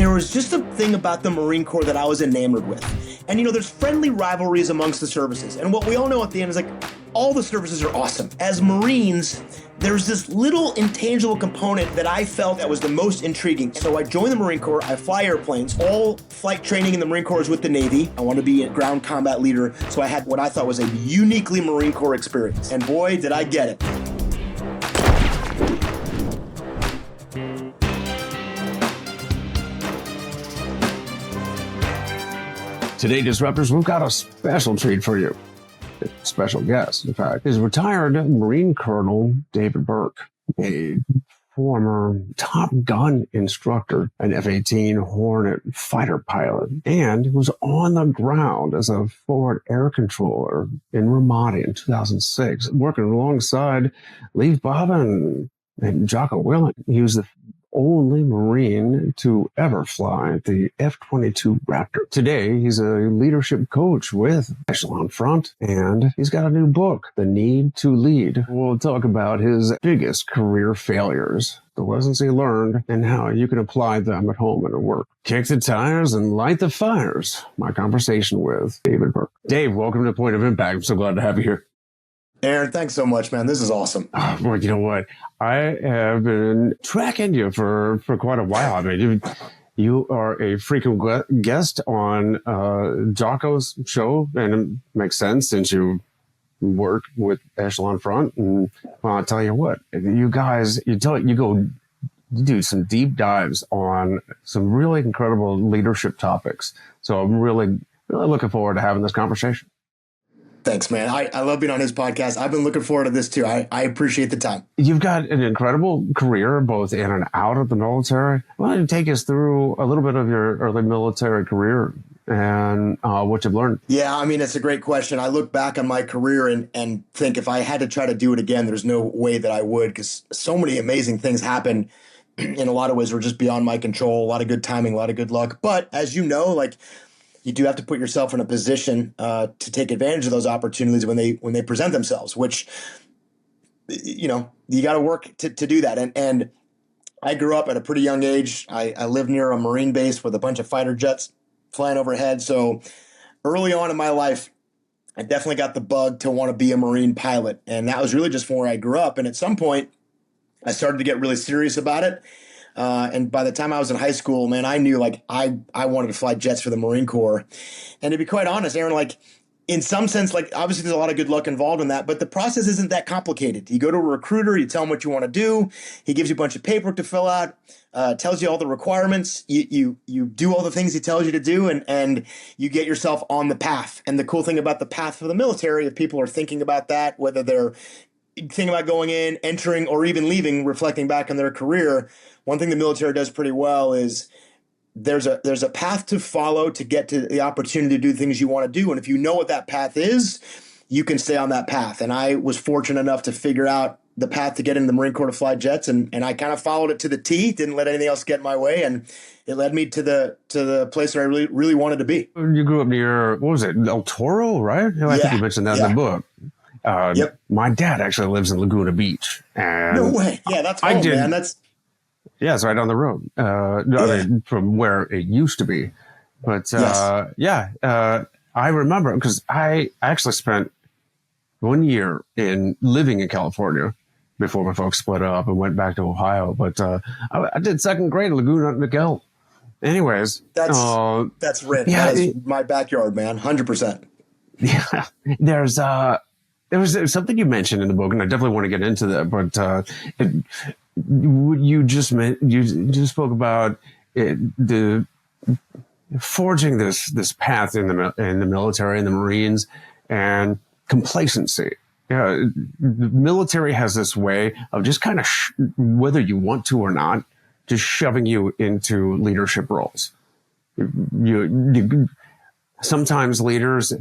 there was just a thing about the Marine Corps that I was enamored with. And there's friendly rivalries amongst the services. And what we all know at the end is all the services are awesome. As Marines, there's this little intangible component that I felt that was the most intriguing. So I joined the Marine Corps. I fly airplanes. All flight training in the Marine Corps is with the Navy. I want to be a ground combat leader. So I had what I thought was a uniquely Marine Corps experience. And boy, did I get it. Today, Disruptors, we've got a special treat for you. A special guest, in fact, is retired Marine Colonel David Berke, a former Top Gun instructor, an F-18 Hornet fighter pilot, and was on the ground as a forward air controller in Ramadi in 2006, working alongside Leif Bobbin and Jocko Leif. He was the only Marine to ever fly the F-22 Raptor. Today, he's a leadership coach with Echelon Front, and he's got a new book, The Need to Lead. We'll talk about his biggest career failures, the lessons he learned, and how you can apply them at home and at work. Kick the tires and light the fires. My conversation with David Berke. Dave, welcome to Point of Impact. I'm so glad to have you here. Aaron, thanks so much, man. This is awesome. Well, you know what? I have been tracking you for quite a while. I mean, you are a frequent guest on Jocko's show, and it makes sense since you work with Echelon Front. And well, I'll tell you what, you guys, you do some deep dives on some really incredible leadership topics. So I'm really looking forward to having this conversation. Thanks, man. I love being on his podcast. I've been looking forward to this too. I appreciate the time. You've got an incredible career, both in and out of the military. Why don't you take us through a little bit of your early military career and what you've learned? Yeah, I mean, it's a great question. I look back on my career and think if I had to try to do it again, there's no way that I would, because so many amazing things happen. In a lot of ways were just beyond my control. A lot of good timing, a lot of good luck. But as you know, you do have to put yourself in a position to take advantage of those opportunities when they present themselves, which, you got to work to do that. And I grew up at a pretty young age. I lived near a Marine base with a bunch of fighter jets flying overhead. So early on in my life, I definitely got the bug to want to be a Marine pilot. And that was really just from where I grew up. And at some point, I started to get really serious about it. And by the time I was in high school, man, I knew I wanted to fly jets for the Marine Corps. And to be quite honest, Aaron, in some sense, obviously there's a lot of good luck involved in that, but the process isn't that complicated. You go to a recruiter, you tell him what you want to do. He gives you a bunch of paperwork to fill out, tells you all the requirements. You do all the things he tells you to do, and you get yourself on the path. And the cool thing about the path for the military, if people are thinking about that, whether they're thinking about going in, entering, or even leaving, reflecting back on their career, one thing the military does pretty well is there's a path to follow to get to the opportunity to do things you want to do. And if you know what that path is, you can stay on that path. And I was fortunate enough to figure out the path to get into the Marine Corps to fly jets. And I kind of followed it to the T, didn't let anything else get in my way. And it led me to the place where I really, really wanted to be. You grew up near, what was it, El Toro, right? I think you mentioned that in the book. Yep. My dad actually lives in Laguna Beach. And no way. Yeah, that's home, man. Yeah, it's right down the road. I mean, from where it used to be. But I remember because I actually spent 1 year living in California before my folks split up and went back to Ohio. But I did second grade at Laguna Niguel. Anyways, that's rich. Yeah, that is my backyard, man. 100%. Yeah, there was something you mentioned in the book, and I definitely want to get into that. But you just spoke about the forging this path in the military and the Marines, and complacency. Yeah, the military has this way of just kind of whether you want to or not, just shoving you into leadership roles. You sometimes leaders.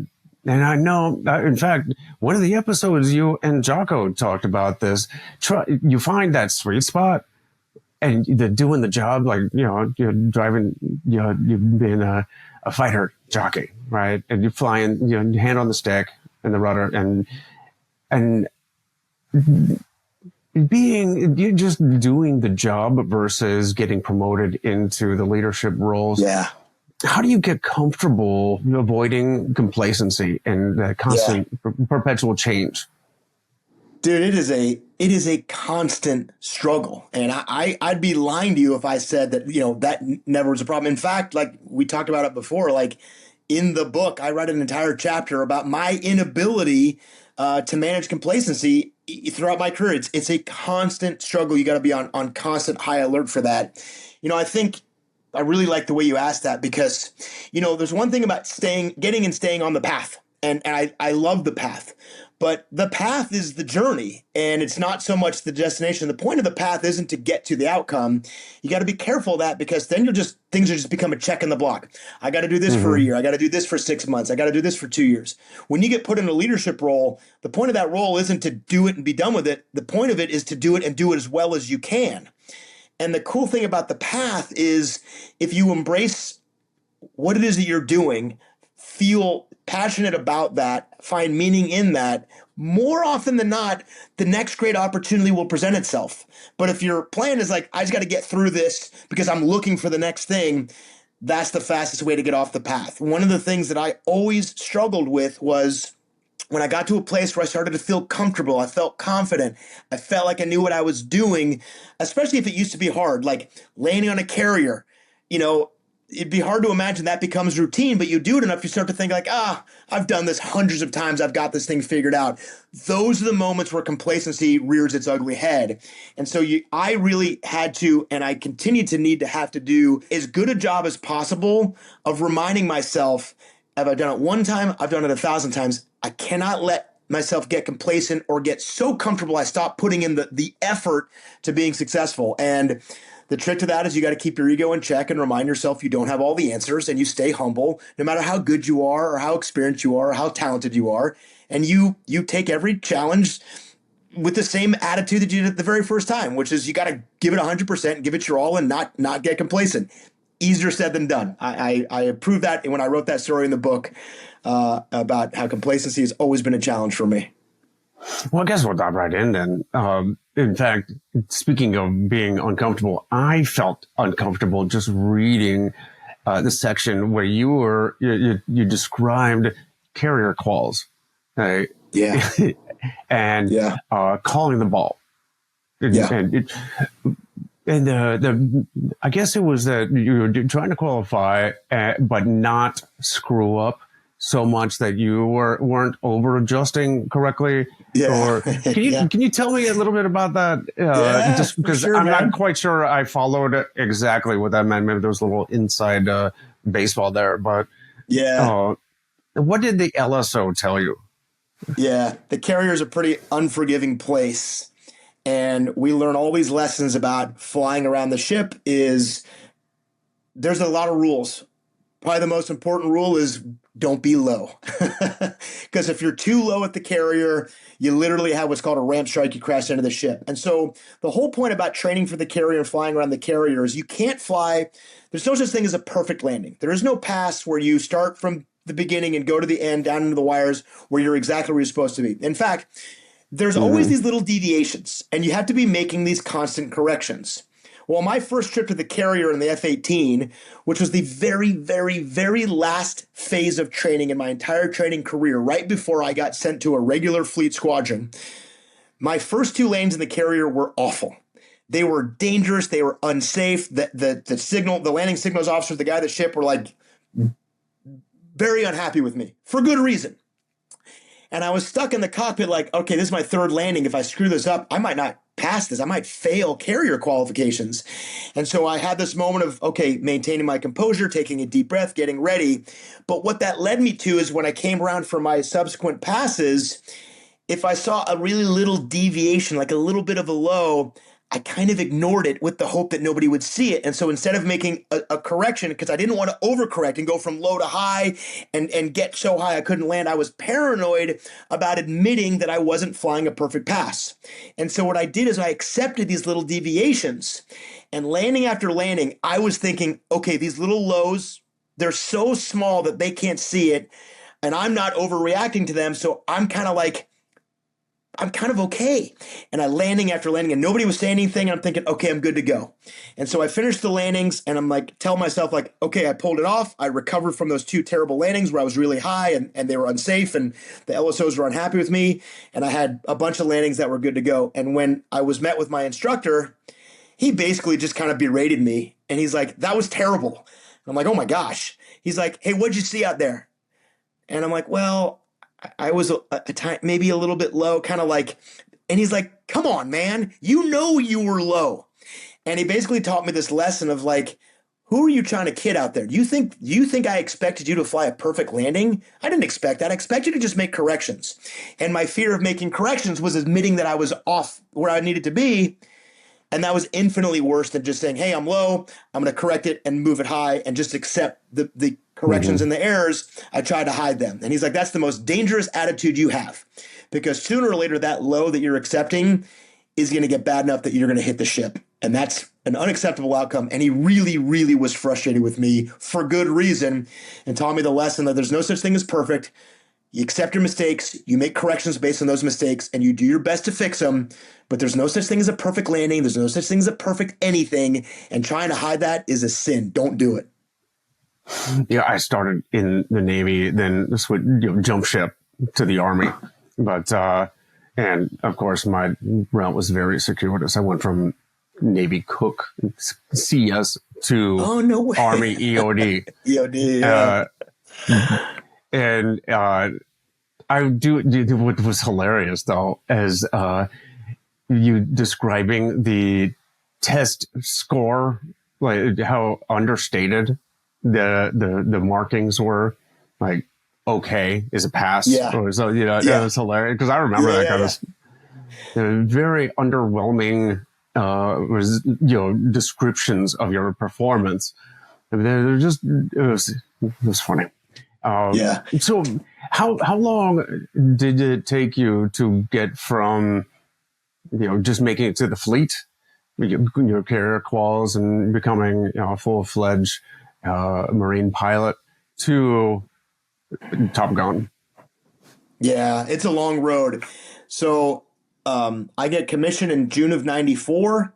And I know, in fact, one of the episodes you and Jocko talked about this, you find that sweet spot and doing the job, you're driving, you've been a fighter jockey, right? And you're flying, hand on the stick and the rudder and you're just doing the job versus getting promoted into the leadership roles. Yeah. How do you get comfortable avoiding complacency and constant perpetual change? Dude, it is a constant struggle. And I'd be lying to you if I said that, that never was a problem. In fact, like we talked about it before, like in the book, I write an entire chapter about my inability to manage complacency throughout my career. It's a constant struggle. You got to be on constant high alert for that. I think I really like the way you asked that because, there's one thing about getting and staying on the path. And I love the path. But the path is the journey, and it's not so much the destination. The point of the path isn't to get to the outcome. You got to be careful of that because then things will just become a check in the block. I got to do this for a year. I got to do this for 6 months. I got to do this for 2 years. When you get put in a leadership role, the point of that role isn't to do it and be done with it. The point of it is to do it and do it as well as you can. And the cool thing about the path is if you embrace what it is that you're doing, feel passionate about that, find meaning in that, more often than not, the next great opportunity will present itself. But if your plan is like, I just got to get through this because I'm looking for the next thing, that's the fastest way to get off the path. One of the things that I always struggled with was when I got to a place where I started to feel comfortable, I felt confident, I felt like I knew what I was doing, especially if it used to be hard, like landing on a carrier, it'd be hard to imagine that becomes routine, but you do it enough, you start to think like, I've done this hundreds of times. I've got this thing figured out. Those are the moments where complacency rears its ugly head. And so I really had to, and I continue to need to have to do as good a job as possible of reminding myself, if I've done it one time, I've done it 1,000 times. I cannot let myself get complacent or get so comfortable I stop putting in the effort to being successful. And the trick to that is you got to keep your ego in check and remind yourself you don't have all the answers, and you stay humble no matter how good you are or how experienced you are or how talented you are. And you take every challenge with the same attitude that you did at the very first time, which is you got to give it 100% and give it your all and not get complacent. Easier said than done. I approve that when I wrote that story in the book about how complacency has always been a challenge for me. Well, I guess we'll dive right in then. In fact, speaking of being uncomfortable, I felt uncomfortable just reading the section where you described carrier calls, and calling the ball, and I guess it was that you were trying to qualify, but not screw up so much that you weren't over adjusting correctly. Yeah. Or can you tell me a little bit about that? Just because sure, I'm man. not quite sure I followed exactly what that meant. Maybe there was a little inside baseball there, but what did the LSO tell you? Yeah, the carrier is a pretty unforgiving place, and we learn all these lessons about flying around the ship. There's a lot of rules. Probably the most important rule is don't be low. Because if you're too low at the carrier, you literally have what's called a ramp strike. You crash into the ship. And so the whole point about training for the carrier and flying around the carrier is you can't fly. There's no such thing as a perfect landing. There is no pass where you start from the beginning and go to the end, down into the wires, where you're exactly where you're supposed to be. In fact, there's always these little deviations, and you have to be making these constant corrections. Well, my first trip to the carrier in the F-18, which was the very, very, very last phase of training in my entire training career, right before I got sent to a regular fleet squadron, my first 2 lanes in the carrier were awful. They were dangerous. They were unsafe. The landing signals officers, the guy at the ship were like very unhappy with me for good reason. And I was stuck in the cockpit like, okay, this is my 3rd landing. If I screw this up, I might not pass this. I might fail carrier qualifications. And so I had this moment of, okay, maintaining my composure, taking a deep breath, getting ready. But what that led me to is when I came around for my subsequent passes, if I saw a really little deviation, like a little bit of a low, I kind of ignored it with the hope that nobody would see it. And so instead of making a correction, because I didn't want to overcorrect and go from low to high and get so high I couldn't land, I was paranoid about admitting that I wasn't flying a perfect pass. And so what I did is I accepted these little deviations. And landing after landing, I was thinking, okay, these little lows, they're so small that they can't see it. And I'm not overreacting to them. So I'm kind of like I'm kind of okay. And I landing after landing, and nobody was saying anything. And I'm thinking, okay, I'm good to go. And so I finished the landings, and I'm like, tell myself, like, okay, I pulled it off. I recovered from those 2 terrible landings where I was really high and they were unsafe, and the LSOs were unhappy with me. And I had a bunch of landings that were good to go. And when I was met with my instructor, he basically just kind of berated me. And he's like, that was terrible. And I'm like, oh my gosh. He's like, hey, what'd you see out there? And I'm like, well, I was maybe a little bit low, kind of like, and he's like, come on, man, you know you were low. And he basically taught me this lesson of like, who are you trying to kid out there? Do you think I expected you to fly a perfect landing? I didn't expect that. I expected you to just make corrections. And my fear of making corrections was admitting that I was off where I needed to be. And that was infinitely worse than just saying, hey, I'm low, I'm going to correct it and move it high and just accept the corrections and the errors. I tried to hide them. And he's like, that's the most dangerous attitude you have, because sooner or later that low that you're accepting is going to get bad enough that you're going to hit the ship. And that's an unacceptable outcome. And he really, really was frustrated with me for good reason and taught me the lesson that there's no such thing as perfect. You accept your mistakes, you make corrections based on those mistakes, and you do your best to fix them. But there's no such thing as a perfect landing. There's no such thing as a perfect anything. And trying to hide that is a sin. Don't do it. Yeah, I started in the Navy, then jump ship to the Army. But, and of course, my route was very circuitous. I went from Navy cook, CS, to Army EOD. EOD, yeah. And I do what was hilarious though, as you describing the test score, like how understated the markings were. Like, okay, is a pass. Yeah. Or so, it was hilarious because I remember that kind of very underwhelming descriptions of your performance. I mean, they're just it was funny. So how long did it take you to get from, just making it to the fleet, your carrier quals and becoming a full-fledged Marine pilot to Top Gun? Yeah, it's a long road. So I get commissioned in June of 94.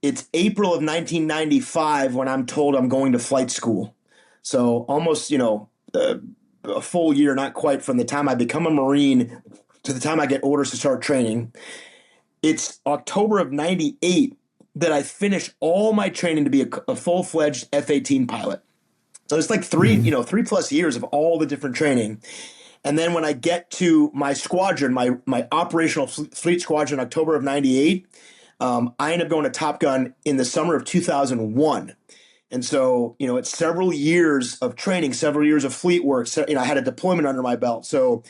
It's April of 1995 when I'm told I'm going to flight school. So almost, a full year, not quite, from the time I become a Marine to the time I get orders to start training. It's October of 98 that I finish all my training to be a full-fledged F-18 pilot. So it's like 3+ years of all the different training. And then when I get to my squadron, my operational fleet squadron, October of 98, I end up going to Top Gun in the summer of 2001. And so, it's several years of training, several years of fleet work. So, I had a deployment under my belt. So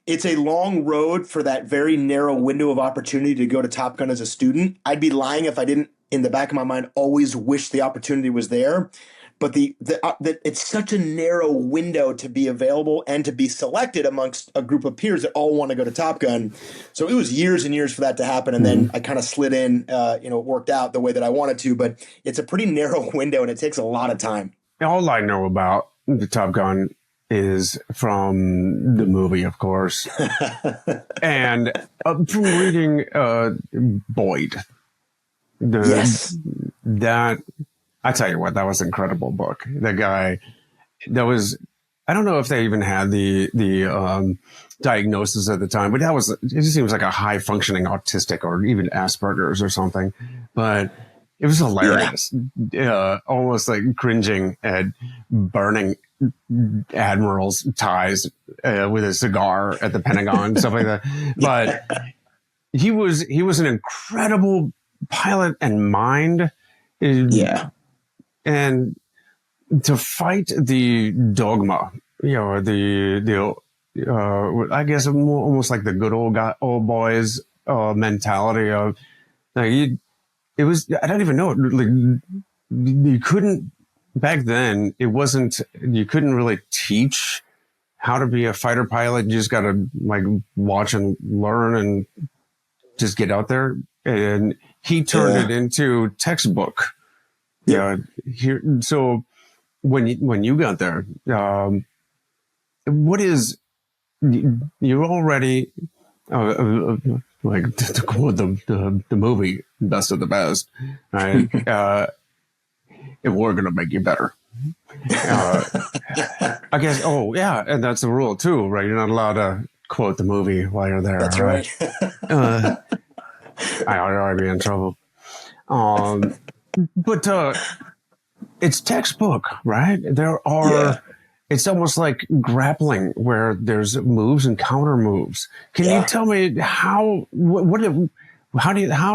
it's a long road for that very narrow window of opportunity to go to Top Gun as a student. I'd be lying if I didn't, in the back of my mind, always wish the opportunity was there. But it's such a narrow window to be available and to be selected amongst a group of peers that all want to go to Top Gun. So it was years and years for that to happen. And then I kind of slid in, it worked out the way that I wanted to, but it's a pretty narrow window and it takes a lot of time. All I know about the Top Gun is from the movie, of course, and from reading Boyd. Yes. That, I tell you what, that was an incredible book. The guy, I don't know if they even had the diagnosis at the time, but it just seems like a high functioning autistic or even Asperger's or something. But it was hilarious. Yeah. Almost like cringing at burning admirals' ties with a cigar at the Pentagon, stuff like that. But he was an incredible pilot and mind. Yeah. And to fight the dogma, I guess almost like the good old boys mentality of, like, it was, I don't even know, like, you couldn't, back then, you couldn't really teach how to be a fighter pilot. You just got to like watch and learn and just get out there. And he turned it into textbook. Yeah. So when you got there, you're already Like to quote the movie Best of the Best, right? If we're going to make you better. Uh, I guess, oh, yeah, and that's the rule too, right? You're not allowed to quote the movie while you're there, That's right? right. I'd already be in trouble. But it's textbook, right? There Yeah. are, it's almost like grappling where there's moves and counter moves. Can you Yeah. tell me how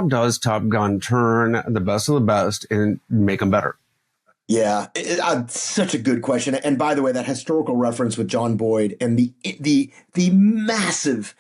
does Top Gun turn the best of the best and make them better? Yeah, such a good question. And by the way, that historical reference with John Boyd and the massive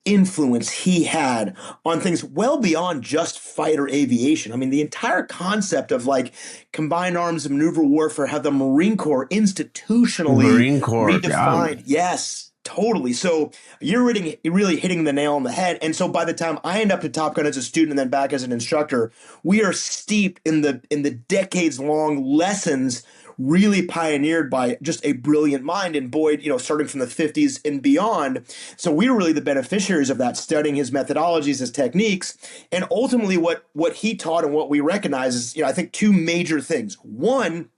influence he had on things well beyond just fighter aviation. I mean, the entire concept of like combined arms and maneuver warfare, how the Marine Corps institutionally Marine Corps, yeah. redefined. Yes, totally. So you're really hitting the nail on the head. And so by the time I end up at Top Gun as a student and then back as an instructor, we are steeped in the decades long lessons really pioneered by just a brilliant mind in Boyd, starting from the 50s and beyond. So we were really the beneficiaries of that, studying his methodologies, his techniques, and ultimately what he taught and what we recognize is, I think two major things. One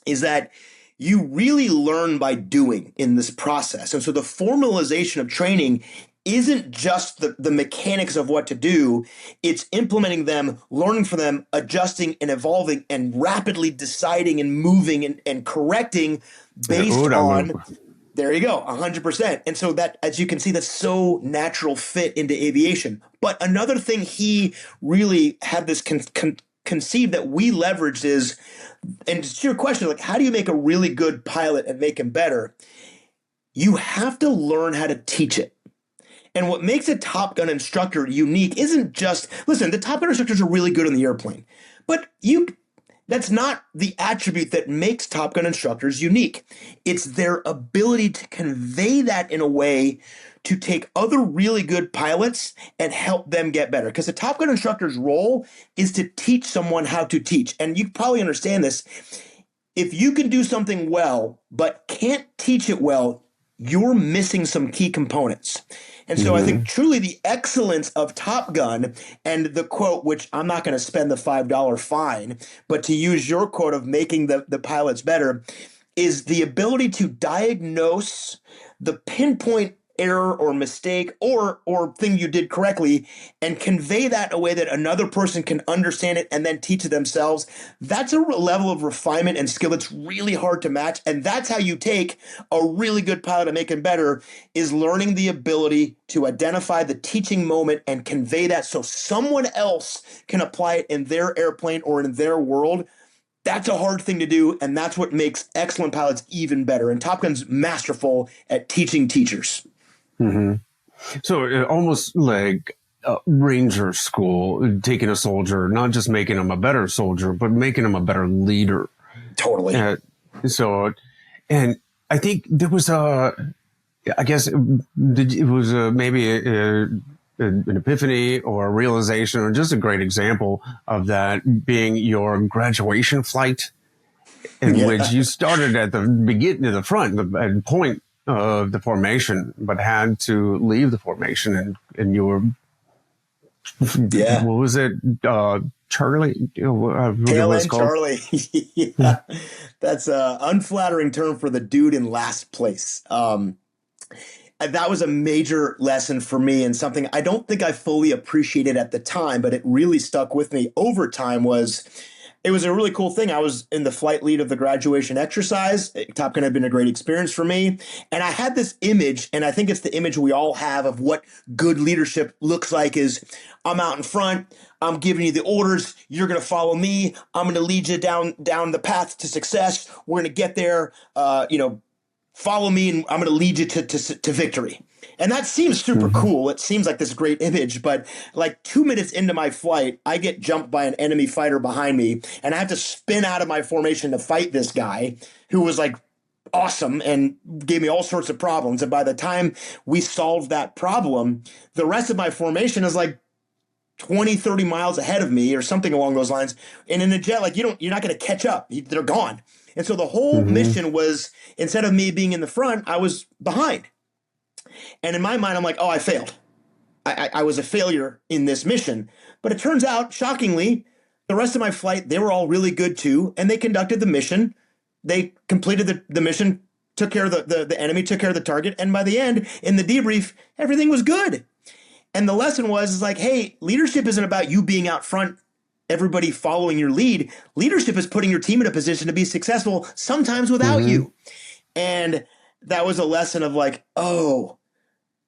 is that you really learn by doing in this process. And so the formalization of training isn't just the mechanics of what to do, it's implementing them, learning from them, adjusting and evolving and rapidly deciding and moving and correcting based on, there you go, 100%. And so that, as you can see, that's so natural fit into aviation. But another thing he really had this conceived that we leveraged is, and to your question, like, how do you make a really good pilot and make him better? You have to learn how to teach it. And what makes a Top Gun instructor unique isn't just, listen, the Top Gun instructors are really good on the airplane, but that's not the attribute that makes Top Gun instructors unique. It's their ability to convey that in a way to take other really good pilots and help them get better. Because the Top Gun instructor's role is to teach someone how to teach. And you probably understand this. If you can do something well, but can't teach it well, you're missing some key components. And so I think truly the excellence of Top Gun and the quote, which I'm not going to spend the $5 fine, but to use your quote of making the pilots better, is the ability to diagnose the pinpoint error or mistake or thing you did correctly and convey that in a way that another person can understand it and then teach it themselves. That's a level of refinement and skill that's really hard to match. And that's how you take a really good pilot and make him better, is learning the ability to identify the teaching moment and convey that so someone else can apply it in their airplane or in their world. That's a hard thing to do, and that's what makes excellent pilots even better. And Top Gun's masterful at teaching teachers. Mm-hmm. So almost like Ranger School, taking a soldier, not just making him a better soldier, but making him a better leader. Totally. And I think there was I guess it was maybe an epiphany or a realization, or just a great example of that being your graduation flight, in which you started at the beginning, of the front, the point of the formation, but had to leave the formation, and you were, what was it, Charlie? Tail end Charlie. Yeah. That's an unflattering term for the dude in last place. That was a major lesson for me, and something I don't think I fully appreciated at the time, but it really stuck with me over time. It was a really cool thing. I was in the flight lead of the graduation exercise. Top Gun had been a great experience for me. And I had this image, and I think it's the image we all have of what good leadership looks like, is I'm out in front, I'm giving you the orders, you're going to follow me, I'm going to lead you down the path to success, we're going to get there, follow me, and I'm going to lead you to victory. And that seems super cool. It seems like this great image, but like 2 minutes into my flight, I get jumped by an enemy fighter behind me, and I have to spin out of my formation to fight this guy who was like awesome and gave me all sorts of problems. And by the time we solved that problem, the rest of my formation is like 20, 30 miles ahead of me or something along those lines. And in a jet, like you're not going to catch up. They're gone. And so the whole mission was, instead of me being in the front, I was behind. And in my mind, I'm like, oh, I failed. I was a failure in this mission. But it turns out, shockingly, the rest of my flight, they were all really good too. And they conducted the mission. They completed the mission, took care of the enemy, took care of the target. And by the end, in the debrief, everything was good. And the lesson was like, hey, leadership isn't about you being out front, everybody following your lead. Leadership is putting your team in a position to be successful, sometimes without you. And that was a lesson of like, oh,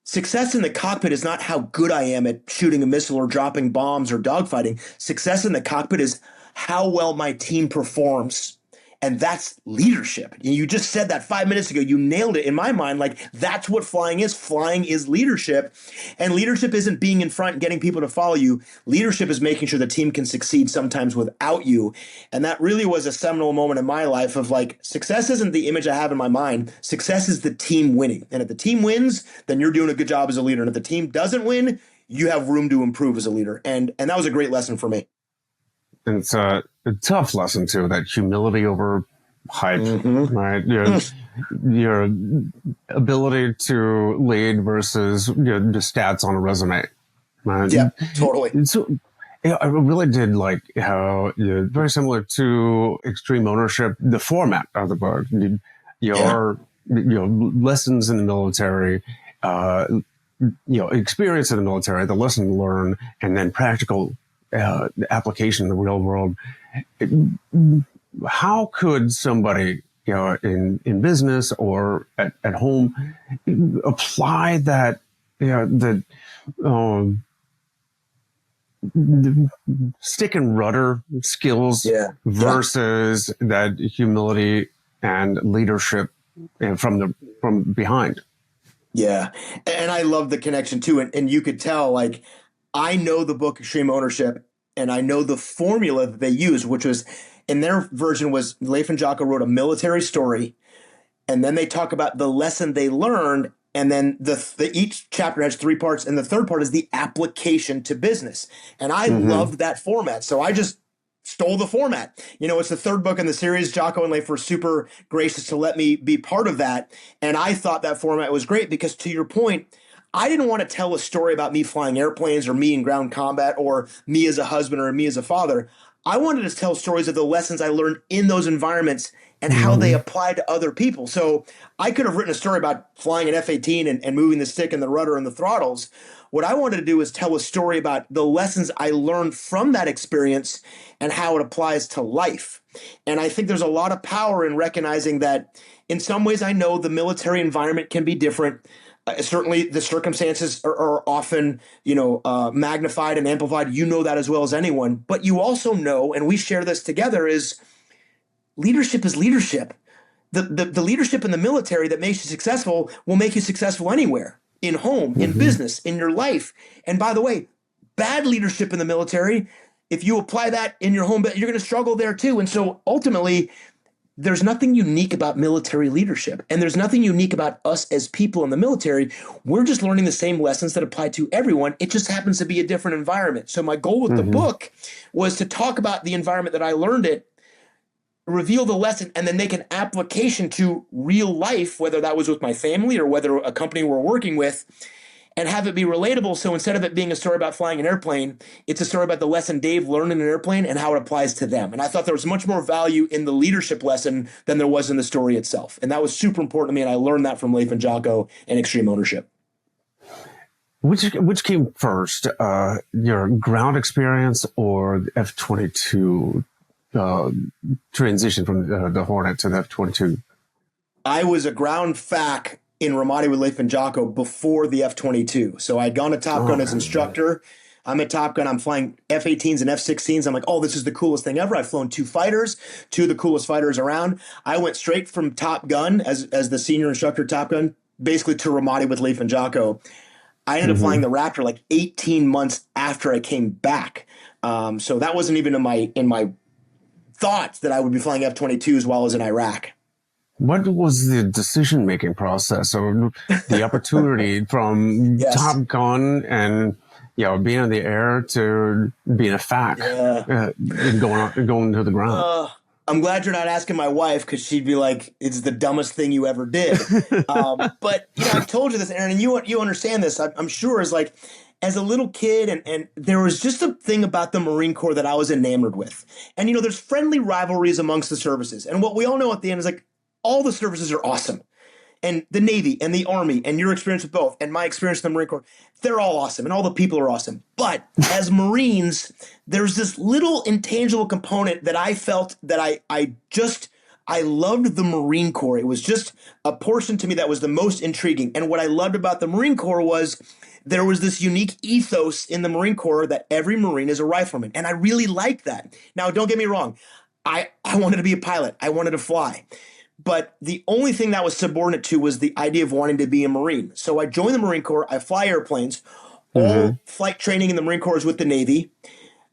success in the cockpit is not how good I am at shooting a missile or dropping bombs or dogfighting. Success in the cockpit is how well my team performs. And that's leadership. You just said that 5 minutes ago. You nailed it in my mind. Like, that's what flying is. Flying is leadership. And leadership isn't being in front and getting people to follow you. Leadership is making sure the team can succeed sometimes without you. And that really was a seminal moment in my life of like, success isn't the image I have in my mind. Success is the team winning. And if the team wins, then you're doing a good job as a leader. And if the team doesn't win, you have room to improve as a leader. And that was a great lesson for me. And it's a tough lesson too, that humility over hype, right? Your ability to lead versus the stats on a resume, right? Yeah, totally. So I really did like how very similar to Extreme Ownership, the format of the book, your lessons in the military, experience in the military, the lesson learned, and then practical application in the real world. How could somebody, in business or at home, apply that, the stick and rudder skills versus that humility and leadership from behind? Yeah. And I love the connection too. And you could tell, like, I know the book Extreme Ownership, and I know the formula that they use, which was in their version was Leif and Jocko wrote a military story, and then they talk about the lesson they learned, and then each chapter has 3 parts, and the third part is the application to business. And I loved that format, so I just stole the format. It's the third book in the series. Jocko and Leif were super gracious to let me be part of that, and I thought that format was great because, to your point, I didn't want to tell a story about me flying airplanes or me in ground combat or me as a husband or me as a father. I wanted to tell stories of the lessons I learned in those environments and how they apply to other people. So I could have written a story about flying an F-18 and moving the stick and the rudder and the throttles. What I wanted to do is tell a story about the lessons I learned from that experience and how it applies to life. And I think there's a lot of power in recognizing that in some ways I know the military environment can be different. Certainly, the circumstances are often, magnified and amplified. You know that as well as anyone. But you also know, and we share this together, is leadership is leadership. The leadership in the military that makes you successful will make you successful anywhere, in home, in business, in your life. And by the way, bad leadership in the military, if you apply that in your home, you're going to struggle there too. And so ultimately, there's nothing unique about military leadership, and there's nothing unique about us as people in the military. We're just learning the same lessons that apply to everyone. It just happens to be a different environment. So my goal with the book was to talk about the environment that I learned it, reveal the lesson, and then make an application to real life, whether that was with my family or whether a company we're working with, and have it be relatable. So instead of it being a story about flying an airplane, it's a story about the lesson Dave learned in an airplane and how it applies to them. And I thought there was much more value in the leadership lesson than there was in the story itself. And that was super important to me. And I learned that from Leif and Jocko and Extreme Ownership. Which came first, your ground experience or the F-22 transition from the Hornet to the F-22? I was a ground FAC in Ramadi with Leif and Jocko before the F-22. So I'd gone to Top Gun as instructor. I'm at Top Gun. I'm flying F-18s and F-16s. I'm like, oh, this is the coolest thing ever. I've flown 2 fighters, 2 of the coolest fighters around. I went straight from Top Gun as the senior instructor at Top Gun, basically to Ramadi with Leif and Jocko. I ended up flying the Raptor like 18 months after I came back. So that wasn't even in my thoughts that I would be flying F-22s while I was in Iraq. What was the decision-making process or the opportunity from Top Gun and being in the air to being a FAC and going to the ground? I'm glad you're not asking my wife, because she'd be like, "It's the dumbest thing you ever did." But I've told you this, Aaron, and you understand this. I'm sure is like as a little kid, and there was just a thing about the Marine Corps that I was enamored with. And, there's friendly rivalries amongst the services. And what we all know at the end is like all the services are awesome. And the Navy and the Army and your experience with both and my experience in the Marine Corps, they're all awesome and all the people are awesome. But as Marines, there's this little intangible component that I felt that I loved the Marine Corps. It was just a portion to me that was the most intriguing. And what I loved about the Marine Corps was there was this unique ethos in the Marine Corps that every Marine is a rifleman. And I really liked that. Now, don't get me wrong. I wanted to be a pilot. I wanted to fly. But the only thing that was subordinate to was the idea of wanting to be a Marine. So I joined the Marine Corps. I fly airplanes. All flight training in the Marine Corps is with the Navy.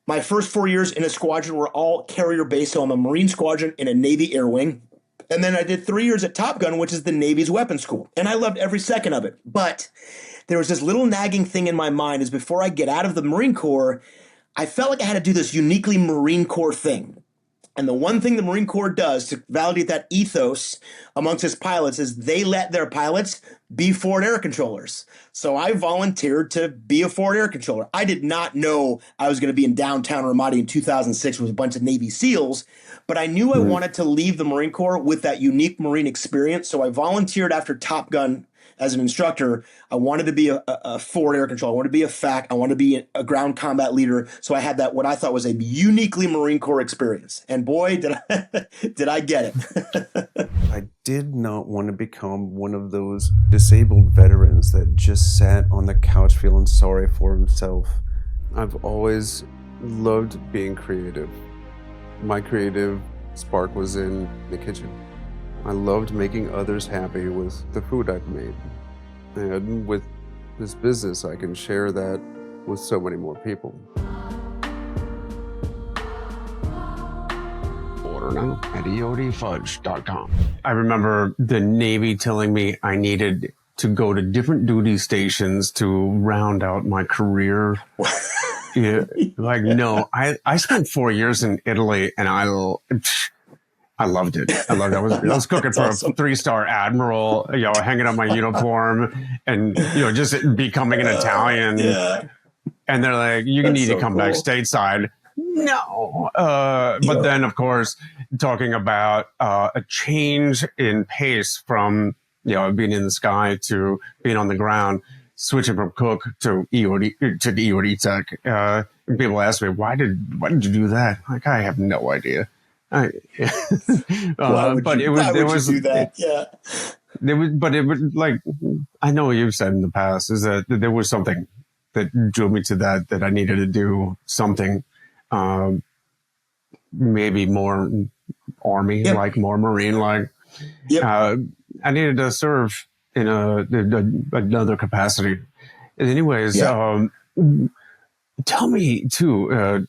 My first 4 years in a squadron were all carrier-based, so I'm a Marine squadron in a Navy air wing. And then I did 3 years at Top Gun, which is the Navy's weapons school. And I loved every second of it. But there was this little nagging thing in my mind is before I get out of the Marine Corps, I felt like I had to do this uniquely Marine Corps thing. And the one thing the Marine Corps does to validate that ethos amongst its pilots is they let their pilots be forward air controllers. So I volunteered to be a forward air controller. I did not know I was going to be in downtown Ramadi in 2006 with a bunch of Navy SEALs, but I knew I wanted to leave the Marine Corps with that unique Marine experience. So I volunteered after Top Gun as an instructor. I wanted to be a forward air controller. I wanted to be a FAC. I wanted to be a ground combat leader. So I had that, what I thought was a uniquely Marine Corps experience. And boy, did I get it. I did not want to become one of those disabled veterans that just sat on the couch feeling sorry for himself. I've always loved being creative. My creative spark was in the kitchen. I loved making others happy with the food I've made. And with this business, I can share that with so many more people. Order now at eodfudge.com. I remember the Navy telling me I needed to go to different duty stations to round out my career. Yeah, like, no, I spent 4 years in Italy and I loved it. I loved it. I was cooking for awesome. A 3-star admiral, hanging on my uniform and, just becoming an Italian. Yeah. And they're like, you need to come back stateside. No. But then, of course, talking about a change in pace from, being in the sky to being on the ground, switching from cook to EOD tech. People ask me, why did you do that? Like, I have no idea. But it was like, I know you've said in the past is that there was something that drew me to that I needed to do something, maybe more Army, like more Marine, like, I needed to serve in another capacity. And anyways, tell me too,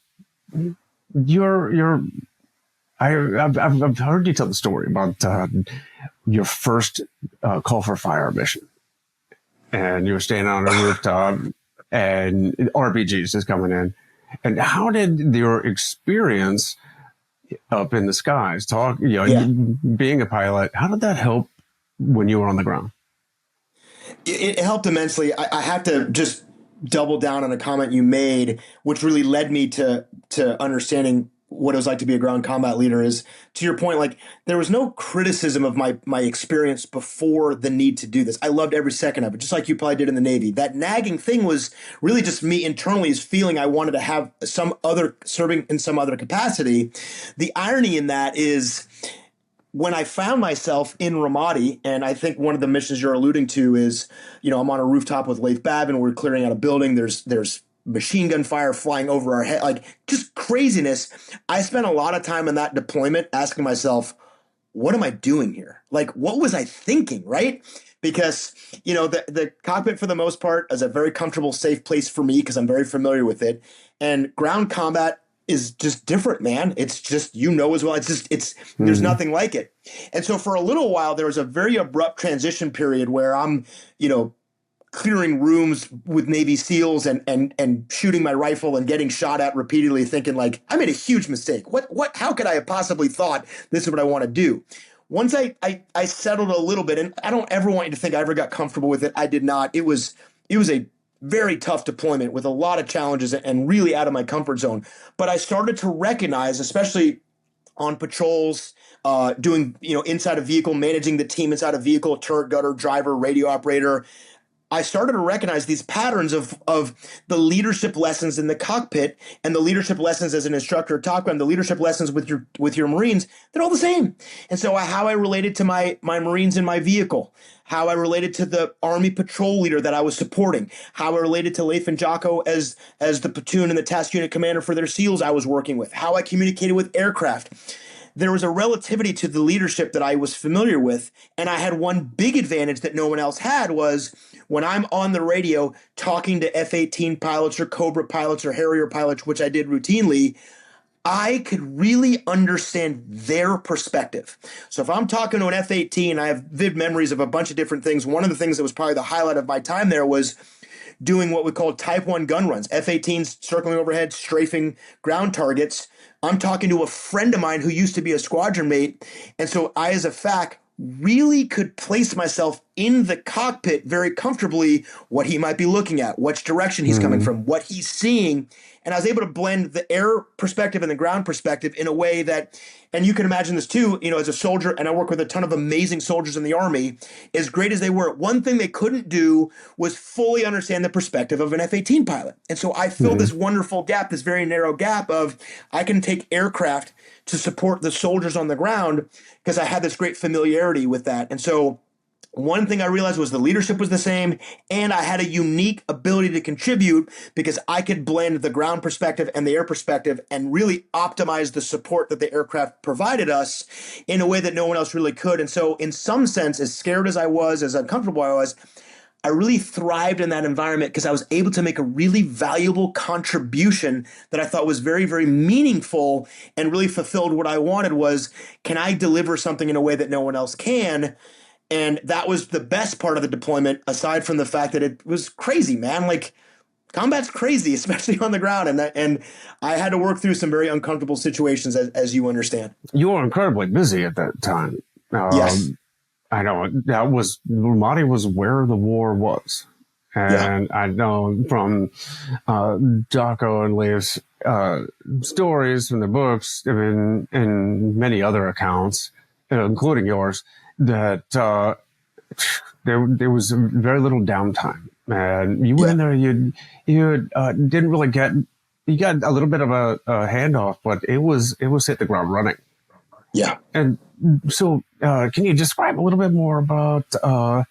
I've heard you tell the story about your first call for fire mission, and you were standing on a rooftop, and RPGs just coming in. And how did your experience up in the skies, being a pilot, how did that help when you were on the ground? It helped immensely. I have to just double down on a comment you made, which really led me to understanding what it was like to be a ground combat leader. Is, to your point, like, there was no criticism of my experience before the need to do this. I loved every second of it, just like you probably did in the Navy. That nagging thing was really just me internally is feeling I wanted to have serving in some other capacity. The irony in that is when I found myself in Ramadi, and I think one of the missions you're alluding to is, I'm on a rooftop with Leif Babin, we're clearing out a building, there's machine gun fire flying over our head, like just craziness. I spent a lot of time in that deployment asking myself, what am I doing here? Like, what was I thinking, right? Because, the cockpit for the most part is a very comfortable, safe place for me because I'm very familiar with it. And ground combat is just different, man. It's just, as well. There's nothing like it. And so for a little while, there was a very abrupt transition period where I'm, clearing rooms with Navy SEALs and shooting my rifle and getting shot at repeatedly, thinking like, I made a huge mistake. How could I have possibly thought this is what I want to do? Once I settled a little bit, and I don't ever want you to think I ever got comfortable with it. I did not. It was a very tough deployment with a lot of challenges and really out of my comfort zone. But I started to recognize, especially on patrols, doing, inside a vehicle, managing the team inside a vehicle, turret gutter, driver, radio operator. I started to recognize these patterns of the leadership lessons in the cockpit and the leadership lessons as an instructor at Top Gun, the leadership lessons with your Marines. They're all the same. And so how I related to my Marines in my vehicle, how I related to the Army patrol leader that I was supporting, how I related to Leif and Jocko as the platoon and the task unit commander for their SEALs I was working with, how I communicated with aircraft. There was a relativity to the leadership that I was familiar with. And I had one big advantage that no one else had was when I'm on the radio talking to F-18 pilots or Cobra pilots or Harrier pilots, which I did routinely, I could really understand their perspective. So if I'm talking to an F-18, I have vivid memories of a bunch of different things. One of the things that was probably the highlight of my time there was doing what we call Type 1 gun runs, F-18s circling overhead, strafing ground targets. I'm talking to a friend of mine who used to be a squadron mate. And so I, as a FAC, really could place myself in the cockpit very comfortably, what he might be looking at, which direction he's coming from, what he's seeing. And I was able to blend the air perspective and the ground perspective in a way that, and you can imagine this too, as a soldier, and I work with a ton of amazing soldiers in the Army, as great as they were, one thing they couldn't do was fully understand the perspective of an F-18 pilot. And so I filled this wonderful gap, this very narrow gap of I can take aircraft to support the soldiers on the ground because I had this great familiarity with that. And so one thing I realized was the leadership was the same, and I had a unique ability to contribute because I could blend the ground perspective and the air perspective and really optimize the support that the aircraft provided us in a way that no one else really could. And so in some sense, as scared as I was, as uncomfortable I was, I really thrived in that environment because I was able to make a really valuable contribution that I thought was very, very meaningful and really fulfilled what I wanted was, can I deliver something in a way that no one else can? And that was the best part of the deployment, aside from the fact that it was crazy, man. Like, combat's crazy, especially on the ground. And I had to work through some very uncomfortable situations, as you understand. You were incredibly busy at that time. Yes. I know Ramadi was where the war was. And I know from Jocko and Leif's stories from the books and many other accounts, including yours, that there was very little downtime. And you went in there, you didn't really you got a little bit of a handoff, but it was hit the ground running. Yeah. And so, can you describe a little bit more about the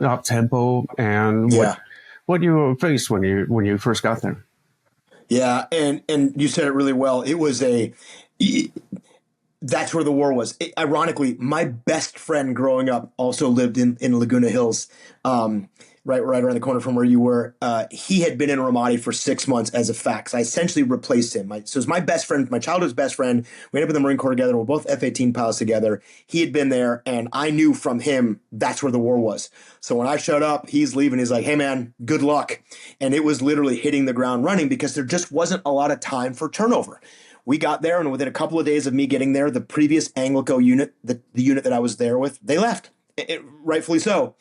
op tempo and what you faced when you first got there? Yeah, and you said it really well. It was that's where the war was. Ironically, my best friend growing up also lived in Laguna Hills, right around the corner from where you were. He had been in Ramadi for 6 months as a FAC. So I essentially replaced him. So it was my best friend, my childhood's best friend. We ended up in the Marine Corps together. We're both F-18 pilots together. He had been there, and I knew from him that's where the war was. So when I showed up, he's leaving. He's like, hey, man, good luck. And it was literally hitting the ground running because there just wasn't a lot of time for turnover. We got there, and within a couple of days of me getting there, the previous Anglico unit, the unit that I was there with, they left, rightfully so.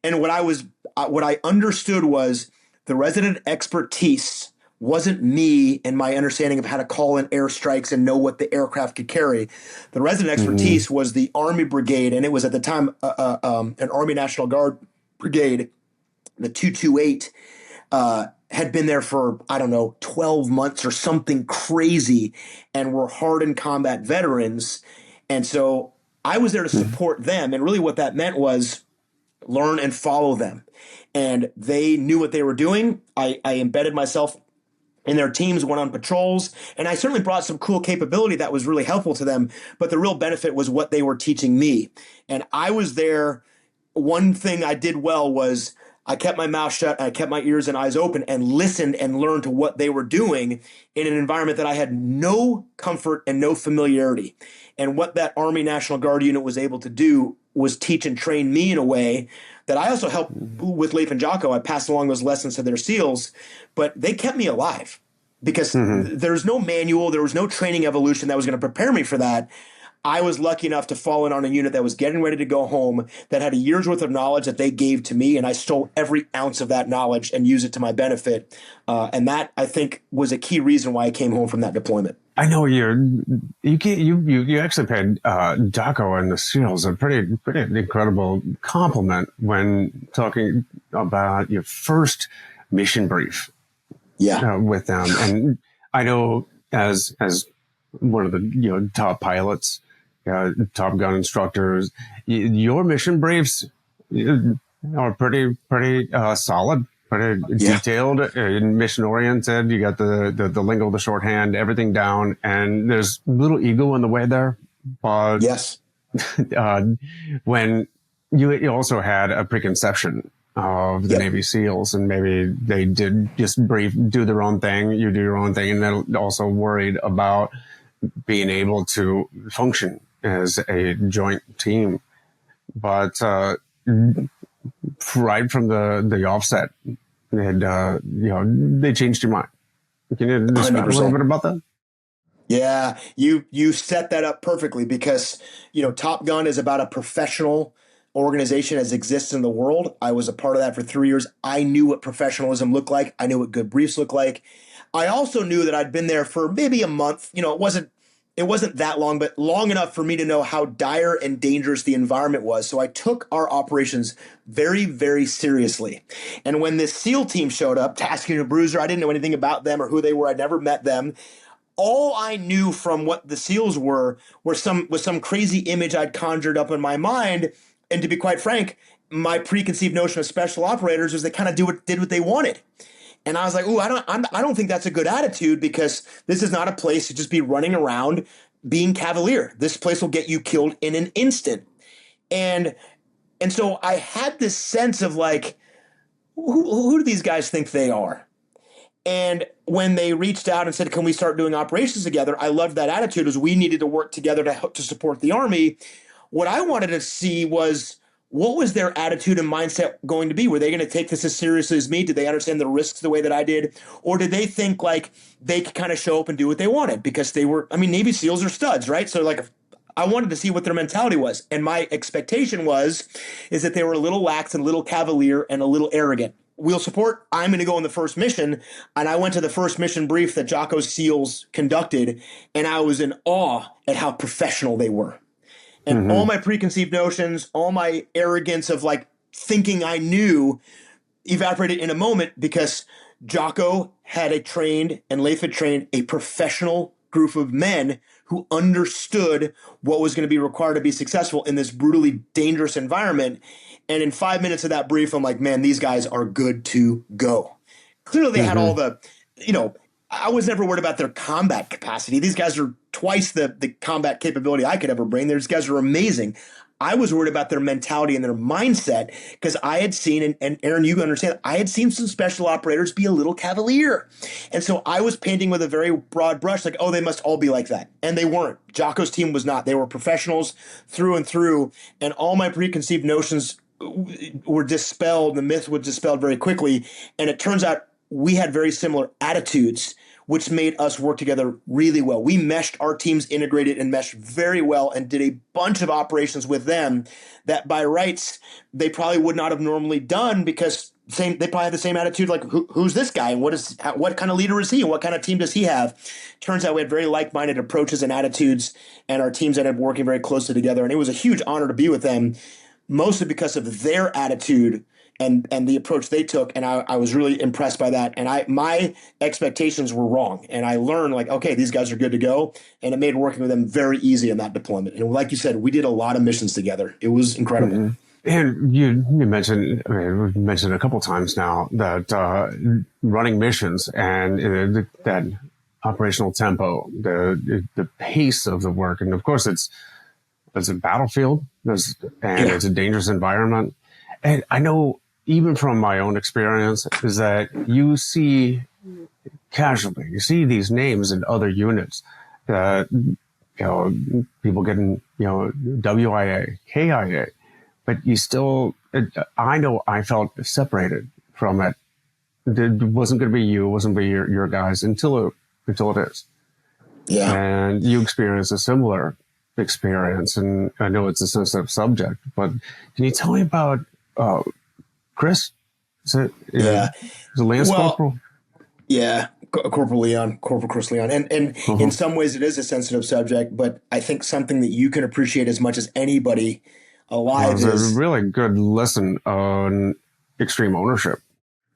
And what I understood was the resident expertise wasn't me and my understanding of how to call in airstrikes and know what the aircraft could carry. The resident expertise was the Army Brigade, and it was at the time an Army National Guard Brigade, the 228, had been there for, 12 months or something crazy, and were hardened combat veterans. And so I was there to support them. And really what that meant was learn and follow them. And they knew what they were doing. I embedded myself in their teams, went on patrols, and I certainly brought some cool capability that was really helpful to them. But the real benefit was what they were teaching me. And I was there. One thing I did well was I kept my mouth shut, and I kept my ears and eyes open and listened and learned to what they were doing in an environment that I had no comfort and no familiarity. And what that Army National Guard unit was able to do was teach and train me in a way that I also helped with Leif and Jocko. I passed along those lessons to their SEALs, but they kept me alive because there's no manual, there was no training evolution that was going to prepare me for that. I was lucky enough to fall in on a unit that was getting ready to go home, that had a year's worth of knowledge that they gave to me, and I stole every ounce of that knowledge and used it to my benefit. And that, I think, was a key reason why I came home from that deployment. I know you actually paid Jocko and the SEALs a pretty incredible compliment when talking about your first mission brief. Yeah, with them, and I know as one of the top pilots, Top Gun instructors, your mission briefs are pretty solid, pretty detailed, mission oriented. You got the lingo, the shorthand, everything down, and there's little ego in the way there. But yes, when you also had a preconception of the Navy SEALs, and maybe they did just do their own thing, you do your own thing, and then also worried about being able to function as a joint team. But right from the offset, they changed your mind. Can you describe 100%. A little bit about that? Yeah, you set that up perfectly, because Top Gun is about a professional organization as exists in the world. I was a part of that for 3 years. I knew what professionalism looked like. I knew what good briefs looked like. I also knew that I'd been there for maybe a month. It wasn't that long, but long enough for me to know how dire and dangerous the environment was. So I took our operations very, very seriously. And when this SEAL team showed up, tasking a bruiser, I didn't know anything about them or who they were. I'd never met them. All I knew from what the SEALs was some crazy image I'd conjured up in my mind. And to be quite frank, my preconceived notion of special operators was they kind of did what they wanted. And I was like, ooh, I don't think that's a good attitude, because this is not a place to just be running around being cavalier. This place will get you killed in an instant. And so I had this sense of like, who do these guys think they are? And when they reached out and said, can we start doing operations together? I loved that attitude, as we needed to work together to support the Army. What I wanted to see was, what was their attitude and mindset going to be? Were they going to take this as seriously as me? Did they understand the risks the way that I did? Or did they think like they could kind of show up and do what they wanted? Because Navy SEALs are studs, right? So like, I wanted to see what their mentality was. And my expectation is that they were a little lax and a little cavalier and a little arrogant. We'll support, I'm going to go on the first mission. And I went to the first mission brief that Jocko's SEALs conducted, and I was in awe at how professional they were. And all my preconceived notions, all my arrogance of like thinking I knew, evaporated in a moment, because Jocko had trained and Leif had trained a professional group of men who understood what was going to be required to be successful in this brutally dangerous environment. And in 5 minutes of that brief, I'm like, man, these guys are good to go. Clearly they had all the, I was never worried about their combat capacity. These guys are twice the combat capability I could ever bring. These guys are amazing. I was worried about their mentality and their mindset, because I had seen, and Aaron, you understand, I had seen some special operators be a little cavalier. And so I was painting with a very broad brush, like, oh, they must all be like that. And they weren't. Jocko's team was not. They were professionals through and through. And all my preconceived notions were dispelled. The myth was dispelled very quickly. And it turns out we had very similar attitudes, which made us work together really well. We meshed, our teams integrated and meshed very well, and did a bunch of operations with them that by rights they probably would not have normally done, because they probably had the same attitude, like, who's this guy and what kind of leader is he and what kind of team does he have? Turns out we had very like-minded approaches and attitudes, and our teams ended up working very closely together. And it was a huge honor to be with them, mostly because of their attitude and the approach they took. And I was really impressed by that. And my expectations were wrong. And I learned, like, okay, these guys are good to go. And it made working with them very easy in that deployment. And like you said, we did a lot of missions together. It was incredible. Mm-hmm. And you mentioned, we've mentioned a couple times now that running missions and that operational tempo, the pace of the work. And of course, it's a battlefield, it's a dangerous environment. And I know, even from my own experience, is that you see casualty, you see these names in other units, people getting, WIA, KIA, but you still, I know I felt separated from it. It wasn't going to be you, it wasn't going to be your guys until it is. Yeah. And you experience a similar experience, and I know it's a sensitive subject, but can you tell me about Chris? Is it Yeah. is it Lance Well, Corporal? yeah, Corporal Chris Leon. And in some ways it is a sensitive subject, but I think something that you can appreciate as much as anybody Well, it alive was a is, really good lesson on extreme ownership.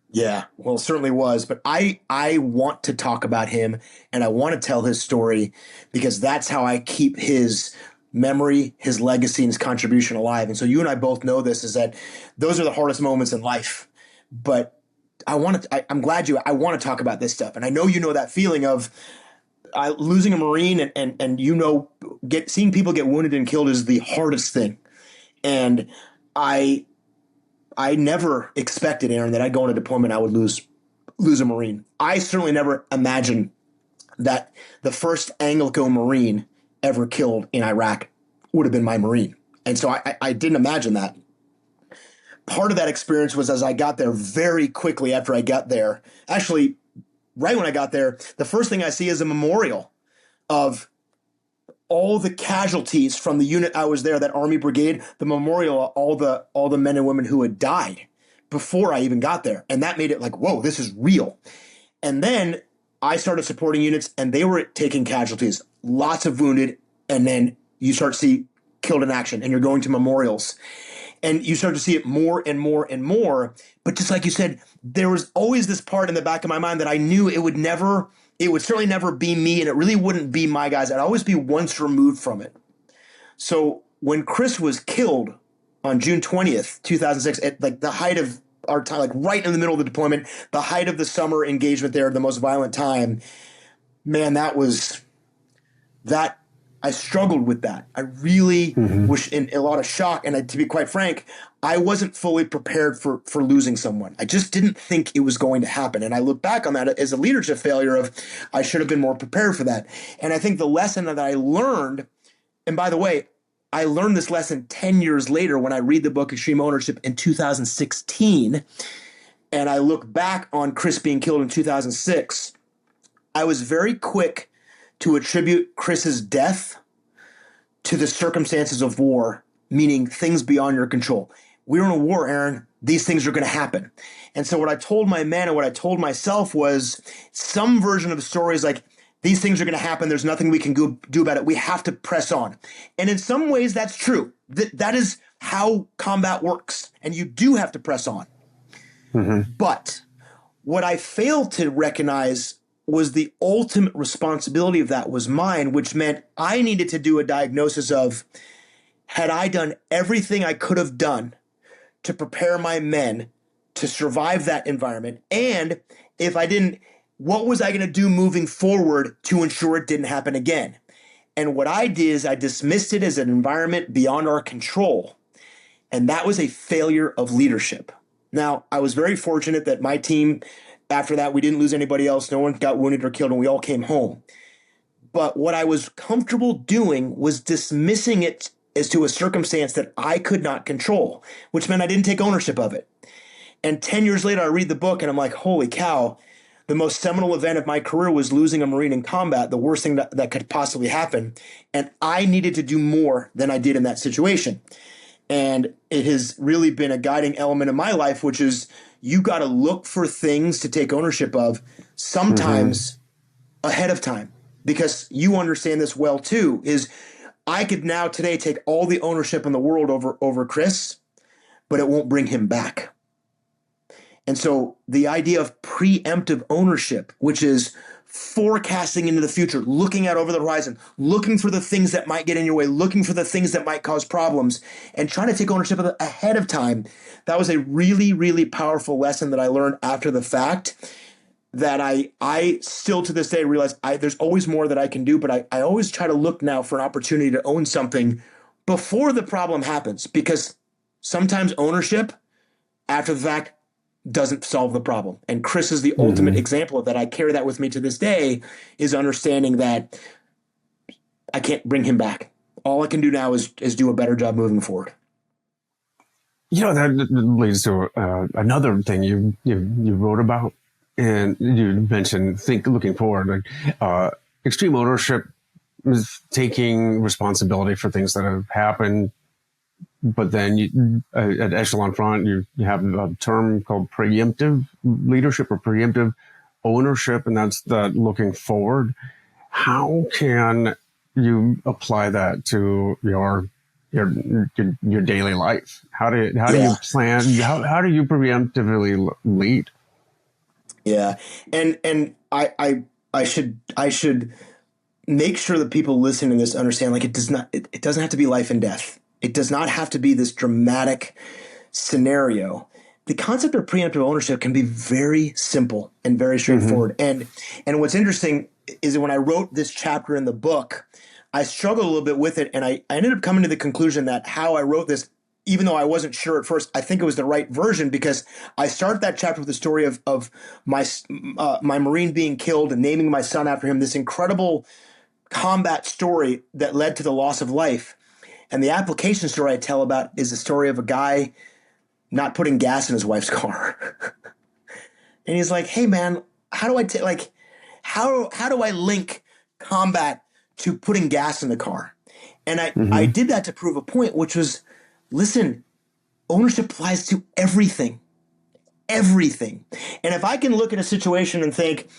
yeah, well, it certainly was. But I want to talk about him and I want to tell his story because that's how I keep his memory, his legacy, and his contribution alive. And so you and I both know this, is that those are the hardest moments in life. But I'm glad I want to talk about this stuff. And I know you know that feeling of losing a Marine and seeing people get wounded and killed is the hardest thing. And I never expected, Aaron, that I'd go on a deployment, I would lose a Marine. I certainly never imagined that the first Anglo Marine ever killed in Iraq would have been my Marine. And so I didn't imagine that. Part of that experience was as I got there very quickly after I got there, actually, right when I got there, the first thing I see is a memorial of all the casualties from the unit I was there, that Army Brigade, the memorial of all the men and women who had died before I even got there. And that made it like, whoa, this is real. And then I started supporting units and they were taking casualties, lots of wounded, and then you start to see killed in action and you're going to memorials. And you start to see it more and more and more. But just like you said, there was always this part in the back of my mind that I knew it would certainly never be me, and it really wouldn't be my guys. I'd always be once removed from it. So when Chris was killed on June 20th, 2006, at like the height of our time, like right in the middle of the deployment, the height of the summer engagement there, the most violent time, man, I struggled with that. I really was in a lot of shock. And to be quite frank, I wasn't fully prepared for losing someone. I just didn't think it was going to happen. And I look back on that as a leadership failure of I should have been more prepared for that. And I think the lesson that I learned, and by the way, I learned this lesson 10 years later when I read the book Extreme Ownership in 2016. And I look back on Chris being killed in 2006. I was very quick to attribute Chris's death to the circumstances of war, meaning things beyond your control. We're in a war, Aaron. These things are going to happen. And so what I told my men and what I told myself was some version of the story is like, these things are going to happen. There's nothing we can do about it. We have to press on. And in some ways, that's true. That is how combat works. And you do have to press on. But what I failed to recognize was the ultimate responsibility of that was mine, which meant I needed to do a diagnosis of, had I done everything I could have done to prepare my men to survive that environment? And if I didn't, what was I going to do moving forward to ensure it didn't happen again? And what I did is I dismissed it as an environment beyond our control. And that was a failure of leadership. Now, I was very fortunate that my team, after that, we didn't lose anybody else. No one got wounded or killed, and we all came home. But what I was comfortable doing was dismissing it as to a circumstance that I could not control, which meant I didn't take ownership of it. And 10 years later, I read the book, and I'm like, holy cow, the most seminal event of my career was losing a Marine in combat, the worst thing that could possibly happen. And I needed to do more than I did in that situation. And it has really been a guiding element of my life, which is you got to look for things to take ownership of, sometimes ahead of time, because you understand this well too, is I could now today take all the ownership in the world over Chris, but it won't bring him back. And so the idea of preemptive ownership, which is forecasting into the future, looking out over the horizon, looking for the things that might get in your way, looking for the things that might cause problems, and trying to take ownership of it ahead of time. That was a really, really powerful lesson that I learned after the fact, that I still to this day realize there's always more that I can do, but I always try to look now for an opportunity to own something before the problem happens, because sometimes ownership after the fact doesn't solve the problem. And Chris is the ultimate example of that. I carry that with me to this day, is understanding that I can't bring him back. All I can do now is do a better job moving forward. You know, that leads to another thing you wrote about, and you mentioned looking forward. Extreme ownership taking responsibility for things that have happened. But then at Echelon Front, you have a term called preemptive leadership or preemptive ownership, and that's the looking forward. How can you apply that to your daily life? How do you plan? How do you preemptively lead? Yeah, and I should make sure that people listening to this understand, like, it doesn't have to be life and death. It does not have to be this dramatic scenario. The concept of preemptive ownership can be very simple and very straightforward. And what's interesting is that when I wrote this chapter in the book, I struggled a little bit with it, and I ended up coming to the conclusion that how I wrote this, even though I wasn't sure at first, I think it was the right version, because I started that chapter with the story of my Marine being killed and naming my son after him, this incredible combat story that led to the loss of life. And the application story I tell about is the story of a guy not putting gas in his wife's car. And he's like, hey man, how do I link combat to putting gas in the car? And I did that to prove a point, which was, listen, ownership applies to everything. Everything. And if I can look at a situation and think,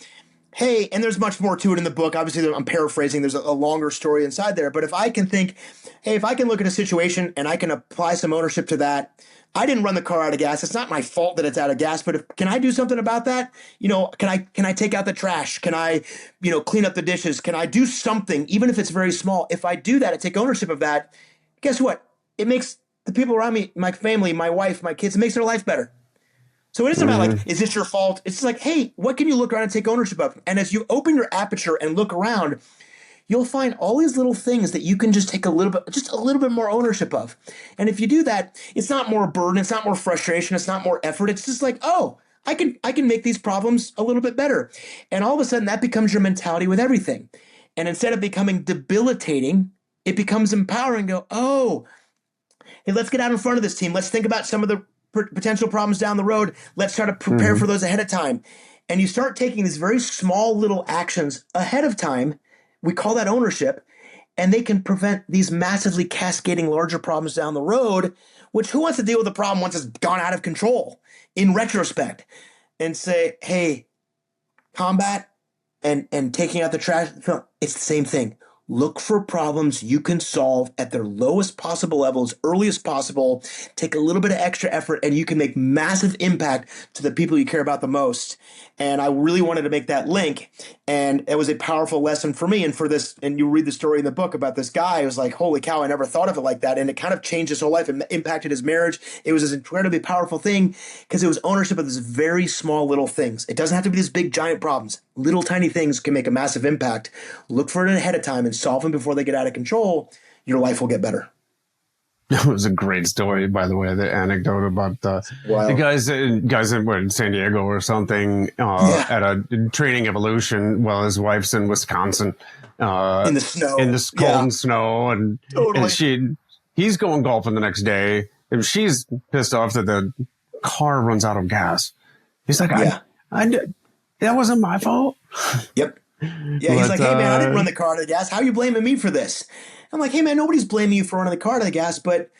hey, and there's much more to it in the book. Obviously, I'm paraphrasing. There's a longer story inside there. But if I can think, hey, if I can look at a situation and I can apply some ownership to that, I didn't run the car out of gas. It's not my fault that it's out of gas. But can I do something about that? Can I take out the trash? Can I, clean up the dishes? Can I do something, even if it's very small? If I do that, I take ownership of that. Guess what? It makes the people around me, my family, my wife, my kids, it makes their life better. So it isn't about is this your fault? It's just like, hey, what can you look around and take ownership of? And as you open your aperture and look around, you'll find all these little things that you can just take a little bit more ownership of. And if you do that, it's not more burden, it's not more frustration, it's not more effort. It's just like, oh, I can make these problems a little bit better. And all of a sudden that becomes your mentality with everything. And instead of becoming debilitating, it becomes empowering. Go, oh, hey, let's get out in front of this team. Let's think about some of the potential problems down the road. Let's try to prepare for those ahead of time. And you start taking these very small little actions ahead of time. We call that ownership. And they can prevent these massively cascading larger problems down the road, which who wants to deal with the problem once it's gone out of control in retrospect? And say, hey, combat and taking out the trash, it's the same thing. Look for problems you can solve at their lowest possible level, as early as possible. Take a little bit of extra effort, and you can make massive impact to the people you care about the most. And I really wanted to make that link. And it was a powerful lesson for me. And for this, and you read the story in the book about this guy who was like, holy cow, I never thought of it like that. And it kind of changed his whole life and impacted his marriage. It was this incredibly powerful thing because it was ownership of these very small little things. It doesn't have to be these big giant problems. Little tiny things can make a massive impact. Look for it ahead of time and solve them before they get out of control. Your life will get better. It was a great story, by the way, the anecdote about the guys in San Diego or something at a training evolution while his wife's in Wisconsin. In the snow. In the cold and snow. And, totally. and he's going golfing the next day. And she's pissed off that the car runs out of gas. He's like, that wasn't my fault. Yep. Yeah, he's like, hey, man, I didn't run the car out of the gas. How are you blaming me for this? I'm like, hey, man, nobody's blaming you for running the car out of the gas, but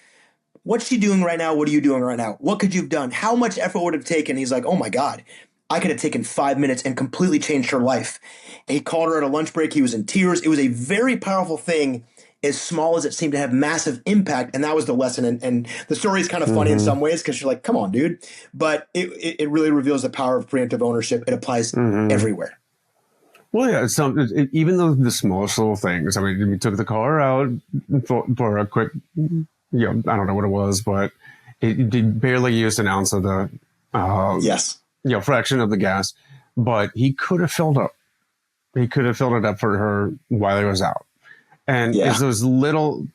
what's she doing right now? What are you doing right now? What could you have done? How much effort would it have taken? He's like, oh, my God, I could have taken 5 minutes and completely changed her life. And he called her at a lunch break. He was in tears. It was a very powerful thing, as small as it seemed to have massive impact. And that was the lesson. And the story is kind of funny in some ways because you're like, come on, dude. But it really reveals the power of preemptive ownership. It applies everywhere. Well, yeah, even though the smallest little things. I mean, we took the car out for a quick, I don't know what it was, but it barely used an ounce of the, fraction of the gas. But he could have filled up. He could have filled it up for her while he was out. And it's those little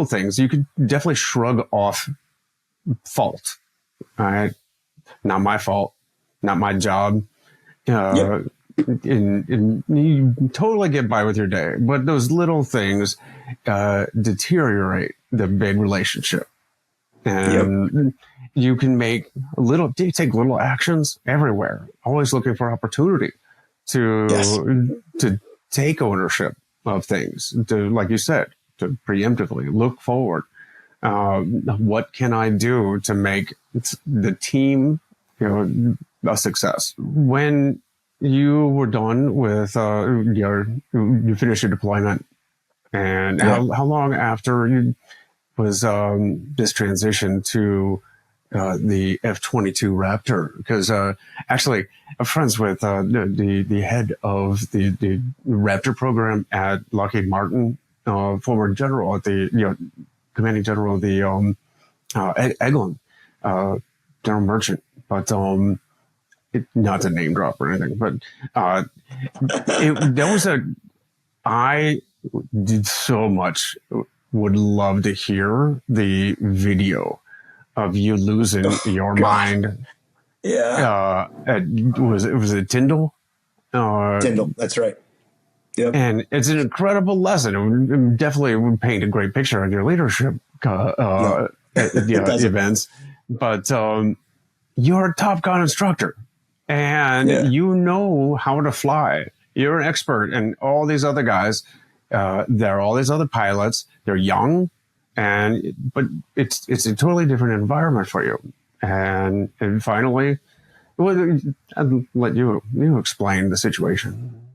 things you could definitely shrug off fault. All right, not my fault, not my job. And you totally get by with your day, but those little things deteriorate the big relationship. And you can take little actions everywhere, always looking for opportunity to take ownership of things, to, like you said, to preemptively look forward. What can I do to make the team, a success? When you were done with you finished your deployment, and how long after you was this transition to the F-22 Raptor? Because actually, I'm friends with the head of the Raptor program at Lockheed Martin, former general at the commanding general of the Eglin, General Merchant, but not to name drop or anything, but I did so much. Would love to hear the video of you losing your mind. Yeah. Was it Tyndall? Tyndall, that's right. Yep. And it's an incredible lesson. It definitely would paint a great picture of your leadership events. But you're a Top Gun instructor, and you know how to fly. You're an expert, and all these other guys, there are all these other pilots. They're young, but it's a totally different environment for you. And finally, I'll let you explain the situation.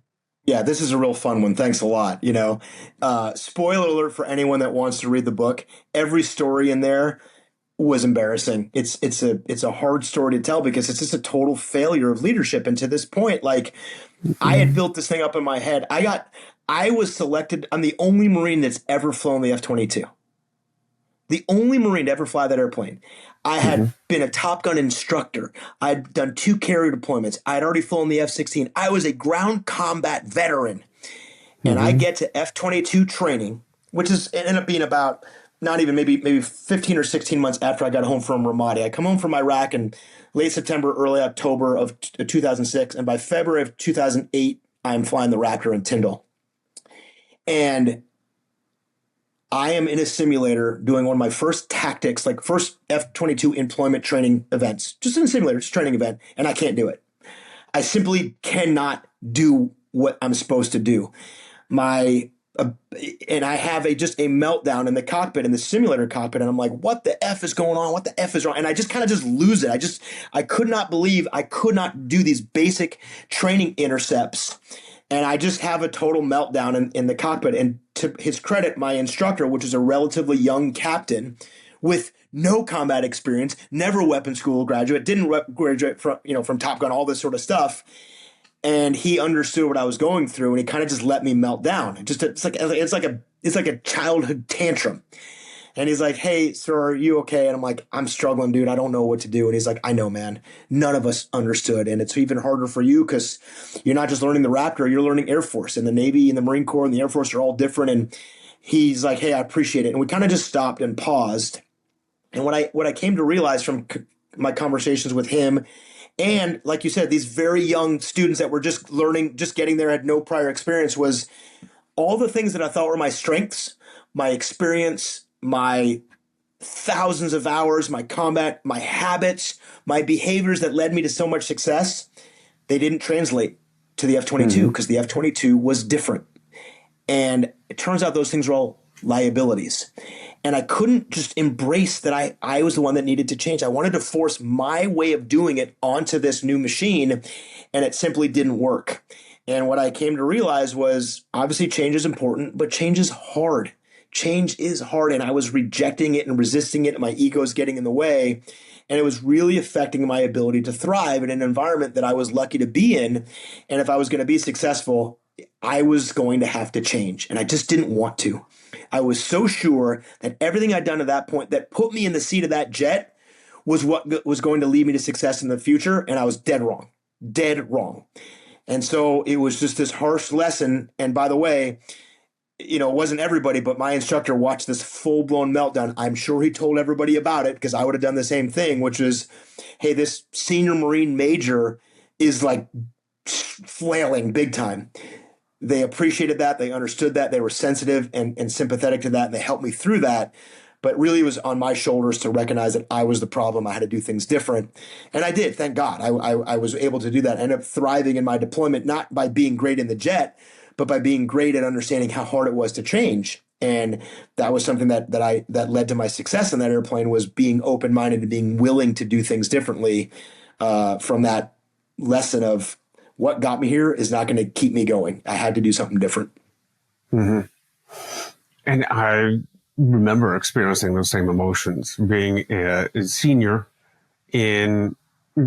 Yeah, this is a real fun one. Thanks a lot. Spoiler alert for anyone that wants to read the book. Every story in there was embarrassing. It's a hard story to tell because it's just a total failure of leadership. And to this point, I had built this thing up in my head. I was selected. I'm the only Marine that's ever flown the F-22. The only Marine to ever fly that airplane. I had been a Top Gun instructor. I'd done 2 carrier deployments. I'd already flown the F-16. I was a ground combat veteran. And I get to F-22 training, which ended up being about not even maybe 15 or 16 months after I got home from Ramadi. I come home from Iraq in late September, early October of 2006. And by February of 2008, I'm flying the Raptor in Tyndall. And I am in a simulator doing one of my first tactics, first F-22 employment training events, just in a simulator, just a training event, and I can't do it. I simply cannot do what I'm supposed to do. And I have just a meltdown in the cockpit, in the simulator cockpit, and I'm like, what the F is going on? What the F is wrong? And I just kind of just lose it. I could not believe I could not do these basic training intercepts. And I just have a total meltdown in the cockpit. And to his credit, my instructor, which is a relatively young captain with no combat experience, never weapons school graduate, didn't graduate from Top Gun, all this sort of stuff. And he understood what I was going through, and he kind of just let me melt down. It's like a childhood tantrum. And he's like, "Hey, sir, are you okay?" And I'm like, "I'm struggling, dude. I don't know what to do." And he's like, "I know, man. None of us understood. And it's even harder for you because you're not just learning the Raptor, you're learning Air Force. And the Navy and the Marine Corps and the Air Force are all different." And he's like, "Hey, I appreciate it." And we kind of just stopped and paused. And what I came to realize from my conversations with him, and like you said, these very young students that were just learning, just getting there, had no prior experience, was all the things that I thought were my strengths, my experience, my thousands of hours, my combat, my habits, my behaviors that led me to so much success, they didn't translate to the F-22 because the F-22 was different. And it turns out those things were all liabilities. And I couldn't just embrace that I was the one that needed to change. I wanted to force my way of doing it onto this new machine, and it simply didn't work. And what I came to realize was, obviously change is important, but change is hard. Change is hard, and I was rejecting it and resisting it, and my ego was getting in the way, and it was really affecting my ability to thrive in an environment that I was lucky to be in. And if I was going to be successful, I was going to have to change, and I just didn't want to. I was so sure that everything I'd done to that point that put me in the seat of that jet was what was going to lead me to success in the future, and I was dead wrong. And so it was just this harsh lesson. And by the way, it wasn't everybody, but my instructor watched this full-blown meltdown. I'm sure he told everybody about it because I would have done the same thing, which was, hey, this senior Marine major is like flailing big time. They appreciated that. They understood that. They were sensitive and sympathetic to that, and they helped me through that. But really, it was on my shoulders to recognize that I was the problem. I had to do things different. And I did, thank God. I was able to do that. I ended up thriving in my deployment, not by being great in the jet, but by being great at understanding how hard it was to change. And that was something that led to my success in that airplane, was being open-minded and being willing to do things differently, from that lesson of what got me here is not going to keep me going. I had to do something different. Mm-hmm. And I remember experiencing those same emotions, being a senior in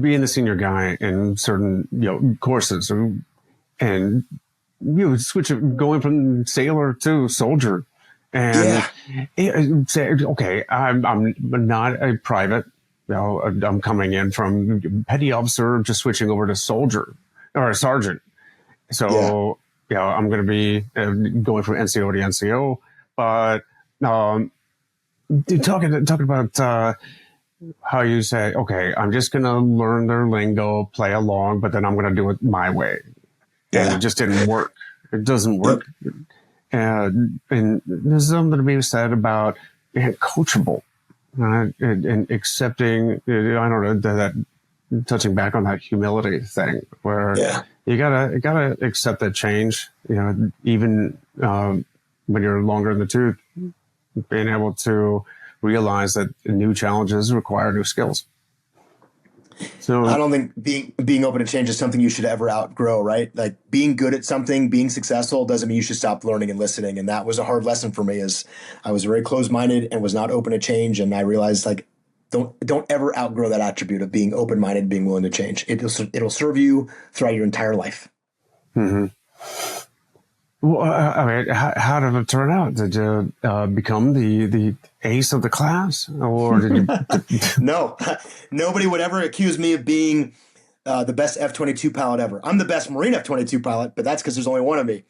being the senior guy in certain courses, and switch going from sailor to soldier, and say, okay, I'm not a private. I'm coming in from petty officer, just switching over to soldier or a sergeant. So I'm going to be going from NCO to NCO, but talking about how you say, okay, I'm just going to learn their lingo, play along, but then I'm going to do it my way. And it just didn't work. It doesn't work. And there's something to be said about being coachable, and accepting, I don't know, that touching back on that humility thing, where you gotta accept that change, even when you're longer in the tooth, being able to realize that new challenges require new skills. So I don't think being open to change is something you should ever outgrow, right? Like, being good at something, being successful doesn't mean you should stop learning and listening. And that was a hard lesson for me, as I was very closed-minded and was not open to change. And I realized, like, don't ever outgrow that attribute of being open-minded, being willing to change. It'll serve you throughout your entire life. Mm-hmm. Well, I mean, how did it turn out? Did you become the ace of the class, or did you? No, nobody would ever accuse me of being the best F-22 pilot ever. I'm the best Marine F-22 pilot, but that's because there's only one of me.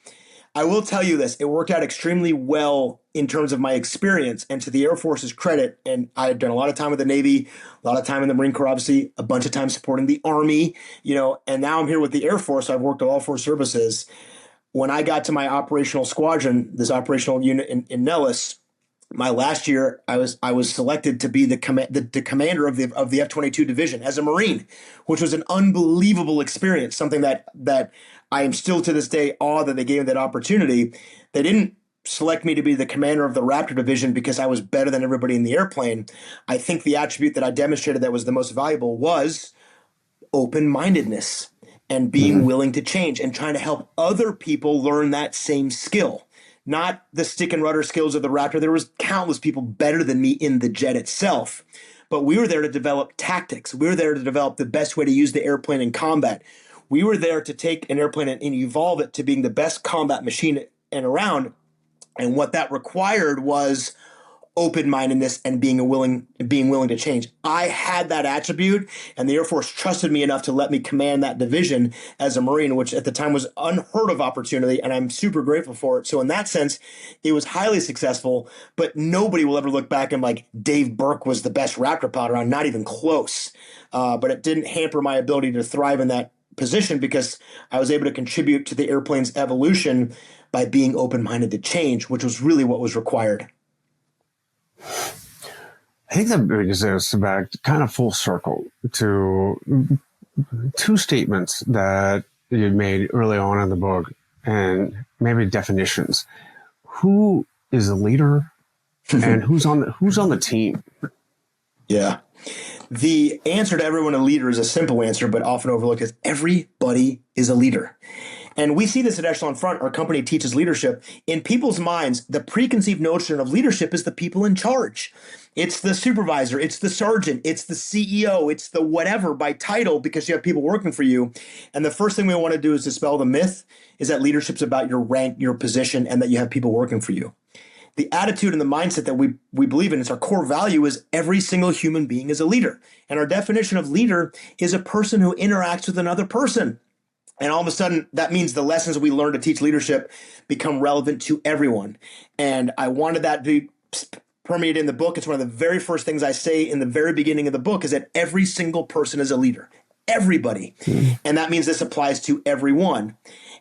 I will tell you this: it worked out extremely well in terms of my experience, and to the Air Force's credit. And I had done a lot of time with the Navy, a lot of time in the Marine Corps, obviously, a bunch of time supporting the Army, and now I'm here with the Air Force. So I've worked at all four services. When I got to my operational squadron, this operational unit in Nellis, my last year, I was selected to be the commander of the F-22 division as a Marine, which was an unbelievable experience. Something that I am still to this day awed that they gave me that opportunity. They didn't select me to be the commander of the Raptor division because I was better than everybody in the airplane. I think the attribute that I demonstrated that was the most valuable was open-mindedness and being willing to change and trying to help other people learn that same skill. Not the stick and rudder skills of the Raptor. There was countless people better than me in the jet itself. But we were there to develop tactics. We were there to develop the best way to use the airplane in combat. We were there to take an airplane and evolve it to being the best combat machine and around. And what that required was open-mindedness and being willing to change. I had that attribute, and the Air Force trusted me enough to let me command that division as a Marine, which at the time was unheard of opportunity, and I'm super grateful for it. So in that sense, it was highly successful, but nobody will ever look back and like, Dave Burke was the best Raptor pilot around, not even close. But it didn't hamper my ability to thrive in that position because I was able to contribute to the airplane's evolution by being open-minded to change, which was really what was required. I think that brings us back kind of full circle to two statements that you made early on in the book, and maybe definitions. Who is a leader, and who's on the team? Yeah. The answer to everyone a leader is a simple answer, but often overlooked, is everybody is a leader. And we see this at Echelon Front. Our company teaches leadership. In people's minds, the preconceived notion of leadership is the people in charge. It's the supervisor, it's the sergeant, it's the CEO, it's the whatever by title because you have people working for you. And the first thing we want to do is dispel the myth is that leadership's about your rank, your position, and that you have people working for you. The attitude and the mindset that we believe in, it's our core value, is every single human being is a leader. And our definition of leader is a person who interacts with another person. And all of a sudden, that means the lessons we learn to teach leadership become relevant to everyone. And I wanted that to be permeated in the book. It's one of the very first things I say in the very beginning of the book is that every single person is a leader. Everybody. And that means this applies to everyone.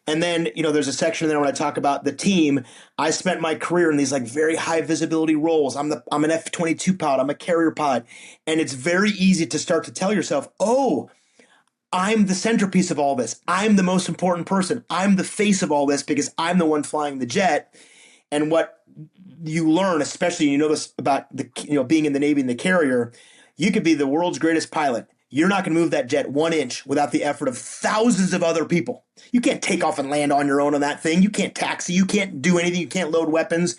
And then, there's a section there when I talk about the team. I spent my career in these like very high visibility roles. I'm an F-22 pilot. I'm a carrier pilot. And it's very easy to start to tell yourself, oh, I'm the centerpiece of all this. I'm the most important person. I'm the face of all this because I'm the one flying the jet. And what you learn, especially, you know this about being in the Navy and the carrier, you could be the world's greatest pilot. You're not going to move that jet 1 inch without the effort of thousands of other people. You can't take off and land on your own on that thing. You can't taxi. You can't do anything. You can't load weapons.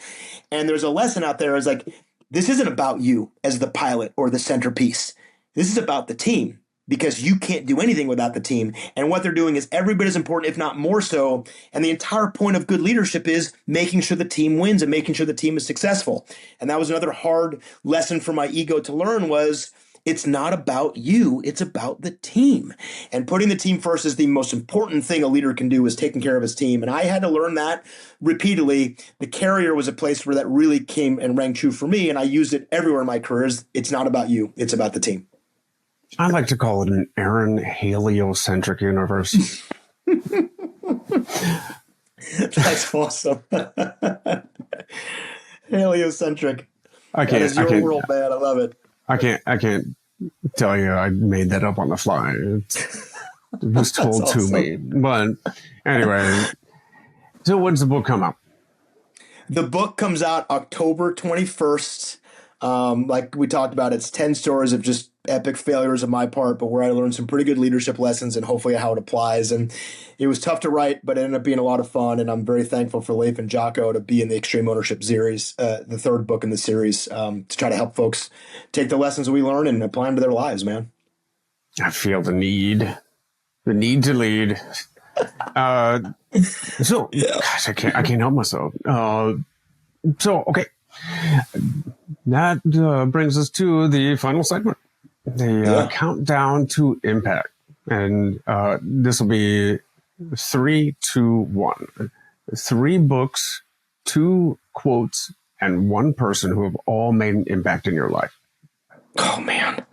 And there's a lesson out there is like, this isn't about you as the pilot or the centerpiece. This is about the team, because you can't do anything without the team. And what they're doing is every bit as important, if not more so. And the entire point of good leadership is making sure the team wins and making sure the team is successful. And that was another hard lesson for my ego to learn was it's not about you, it's about the team. And putting the team first is the most important thing a leader can do, is taking care of his team. And I had to learn that repeatedly. The carrier was a place where that really came and rang true for me. And I used it everywhere in my careers. It's not about you, it's about the team. I like to call it an Aaron Haleocentric universe. That's awesome. Heliocentric. That is your world, man. I love it. I can't tell you I made that up on the fly. It was told to me. But anyway, so when's the book come out? The book comes out October 21st. Like we talked about, it's 10 stories of just epic failures on my part, but where I learned some pretty good leadership lessons and hopefully how it applies. And it was tough to write, but it ended up being a lot of fun. And I'm very thankful for Leif and Jocko to be in the Extreme Ownership series, the third book in the series, to try to help folks take the lessons we learn and apply them to their lives, man. I feel the need to lead. Gosh, I can't help myself. Okay. That brings us to the final segment, the countdown to impact. And this will be 3, 2, 1. 3 books, 2 quotes, and 1 person who have all made an impact in your life. Oh, man.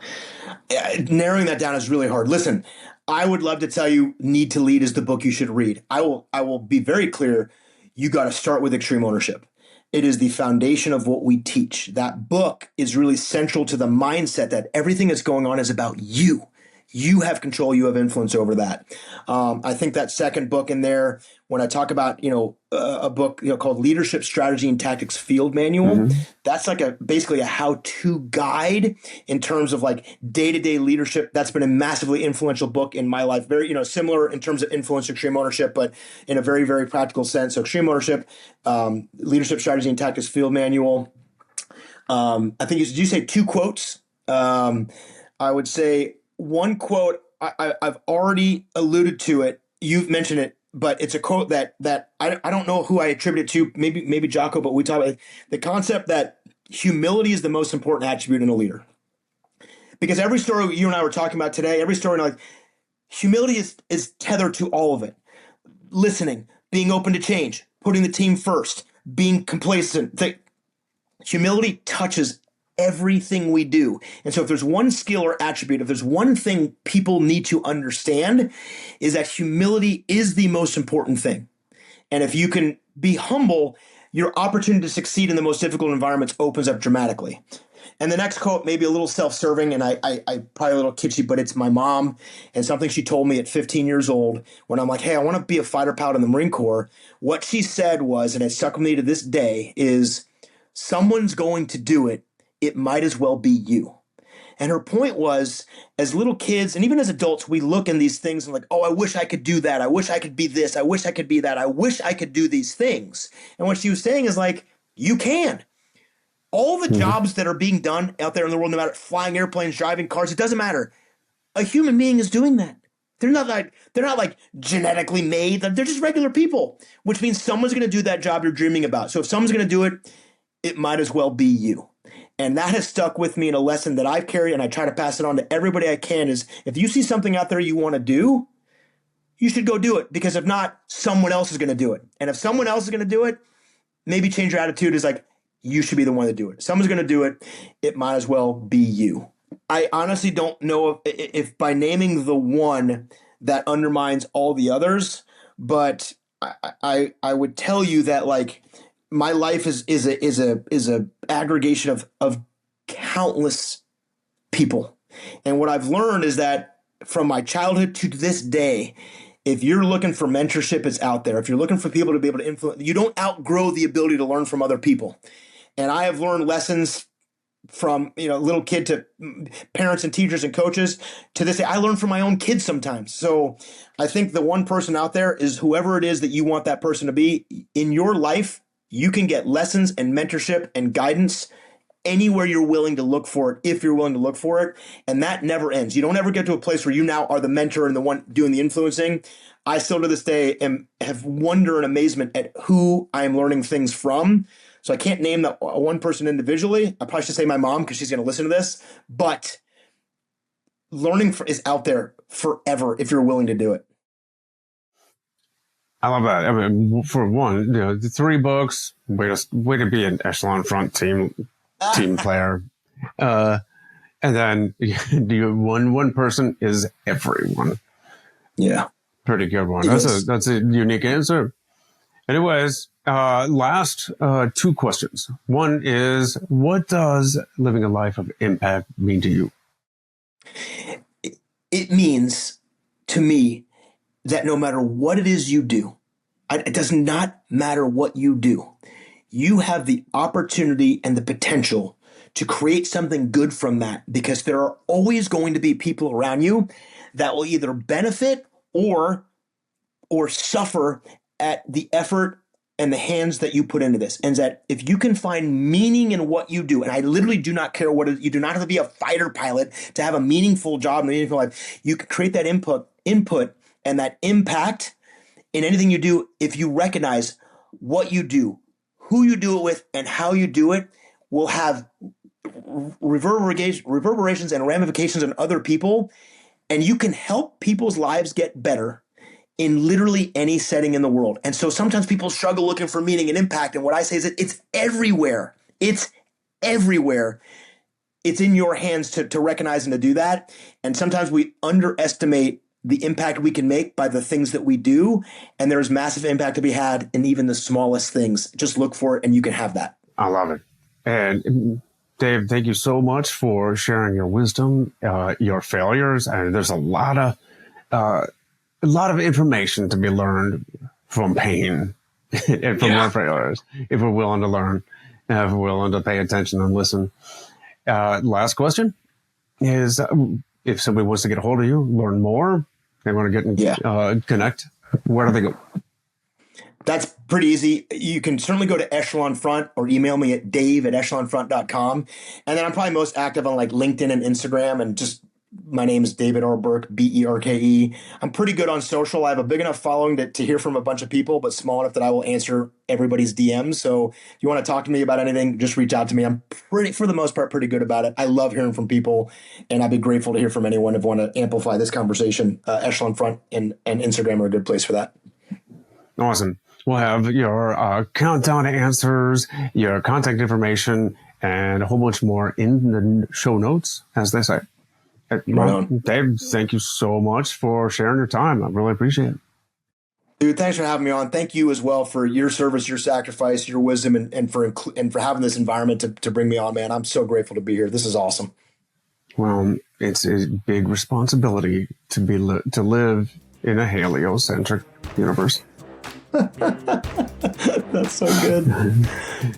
Narrowing that down is really hard. Listen, I would love to tell you Need to Lead is the book you should read. I will be very clear. You got to start with Extreme Ownership. It is the foundation of what we teach. That book is really central to the mindset that everything that's going on is about you. You have control. You have influence over that. I think that second book in there, when I talk about, a book, called Leadership Strategy and Tactics Field Manual, that's like basically a how-to guide in terms of like day-to-day leadership. That's been a massively influential book in my life. Very, similar in terms of influence to Extreme Ownership, but in a very, very practical sense. So Extreme Ownership, Leadership Strategy and Tactics Field Manual. I think did you say 2 quotes? I would say 1 quote, I've already alluded to it. You've mentioned it, but it's a quote that I don't know who I attribute it to. Maybe Jocko, but we talk about the concept that humility is the most important attribute in a leader. Because every story you and I were talking about today, every story, like humility is tethered to all of it. Listening, being open to change, putting the team first, being complacent. Humility touches everything we do. And so if there's one skill or attribute, if there's one thing people need to understand, is that humility is the most important thing. And if you can be humble, your opportunity to succeed in the most difficult environments opens up dramatically. And the next quote may be a little self-serving and I probably a little kitschy, but it's my mom and something she told me at 15 years old when I'm like, hey, I want to be a fighter pilot in the Marine Corps. What she said was, and it stuck with me to this day, is someone's going to do it. It might as well be you. And her point was, as little kids and even as adults, we look in these things and like, oh, I wish I could do that. I wish I could be this. I wish I could be that. I wish I could do these things. And what she was saying is like, you can. All the jobs that are being done out there in the world, no matter flying airplanes, driving cars, it doesn't matter. A human being is doing that. They're not like genetically made. They're just regular people, which means someone's going to do that job you're dreaming about. So if someone's going to do it, it might as well be you. And that has stuck with me in a lesson that I've carried, and I try to pass it on to everybody I can, is if you see something out there you want to do, you should go do it. Because if not, someone else is going to do it. And if someone else is going to do it, maybe change your attitude is like, you should be the one to do it. If someone's going to do it, it might as well be you. I honestly don't know if by naming the one that undermines all the others, but I would tell you that like, my life is a aggregation of countless people. And what I've learned is that from my childhood to this day, if you're looking for mentorship, it's out there. If you're looking for people to be able to influence, you don't outgrow the ability to learn from other people. And I have learned lessons from, little kid to parents and teachers and coaches to this day. I learn from my own kids sometimes. So I think the one person out there is whoever it is that you want that person to be in your life. You can get lessons and mentorship and guidance anywhere you're willing to look for it, if you're willing to look for it. And that never ends. You don't ever get to a place where you now are the mentor and the one doing the influencing. I still to this day have wonder and amazement at who I am learning things from. So I can't name that one person individually. I probably should say my mom because she's going to listen to this. But learning is out there forever if you're willing to do it. I love that. I mean, for one, the 3 books, way to be an echelon front team player. And then one person is everyone. Yeah. Pretty good one. That's a unique answer. Anyways, last 2 questions. One is, what does living a life of impact mean to you? It means to me that no matter what it is you do, it does not matter what you do, you have the opportunity and the potential to create something good from that, because there are always going to be people around you that will either benefit or suffer at the effort and the hands that you put into this. And that if you can find meaning in what you do, and I literally do not care what you do not have to be a fighter pilot to have a meaningful job and a meaningful life. You can create that input and that impact in anything you do if you recognize what you do, who you do it with, and how you do it will have reverberations and ramifications on other people. And you can help people's lives get better in literally any setting in the world. And so sometimes people struggle looking for meaning and impact. And what I say is that it's everywhere. It's everywhere. It's in your hands to recognize and to do that. And sometimes we underestimate the impact we can make by the things that we do. And there's massive impact to be had in even the smallest things. Just look for it and you can have that. I love it. And Dave, thank you so much for sharing your wisdom, your failures. And there's a lot of information to be learned from pain and from our failures, if we're willing to learn, if we're willing to pay attention and listen. Last question is, if somebody wants to get a hold of you, learn more, they want to get connect, where do they go? That's pretty easy. You can certainly go to Echelon Front or email me at dave@echelonfront.com. And then I'm probably most active on like LinkedIn and Instagram, and just my name is David R. Berke, Berke. I'm pretty good on social. I have a big enough following to hear from a bunch of people, but small enough that I will answer everybody's DMs. So if you want to talk to me about anything, just reach out to me. I'm for the most part, pretty good about it. I love hearing from people, and I'd be grateful to hear from anyone if you want to amplify this conversation. Echelon Front and Instagram are a good place for that. Awesome. We'll have your countdown to answers, your contact information, and a whole bunch more in the show notes, as they say. Well, Dave, thank you so much for sharing your time. I really appreciate it. Dude, thanks for having me on. Thank you as well for your service, your sacrifice, your wisdom, and for having this environment to bring me on, man. I'm so grateful to be here. This is awesome. Well, it's a big responsibility to live in a heliocentric universe. That's so good.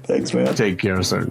Thanks, man. Take care, sir.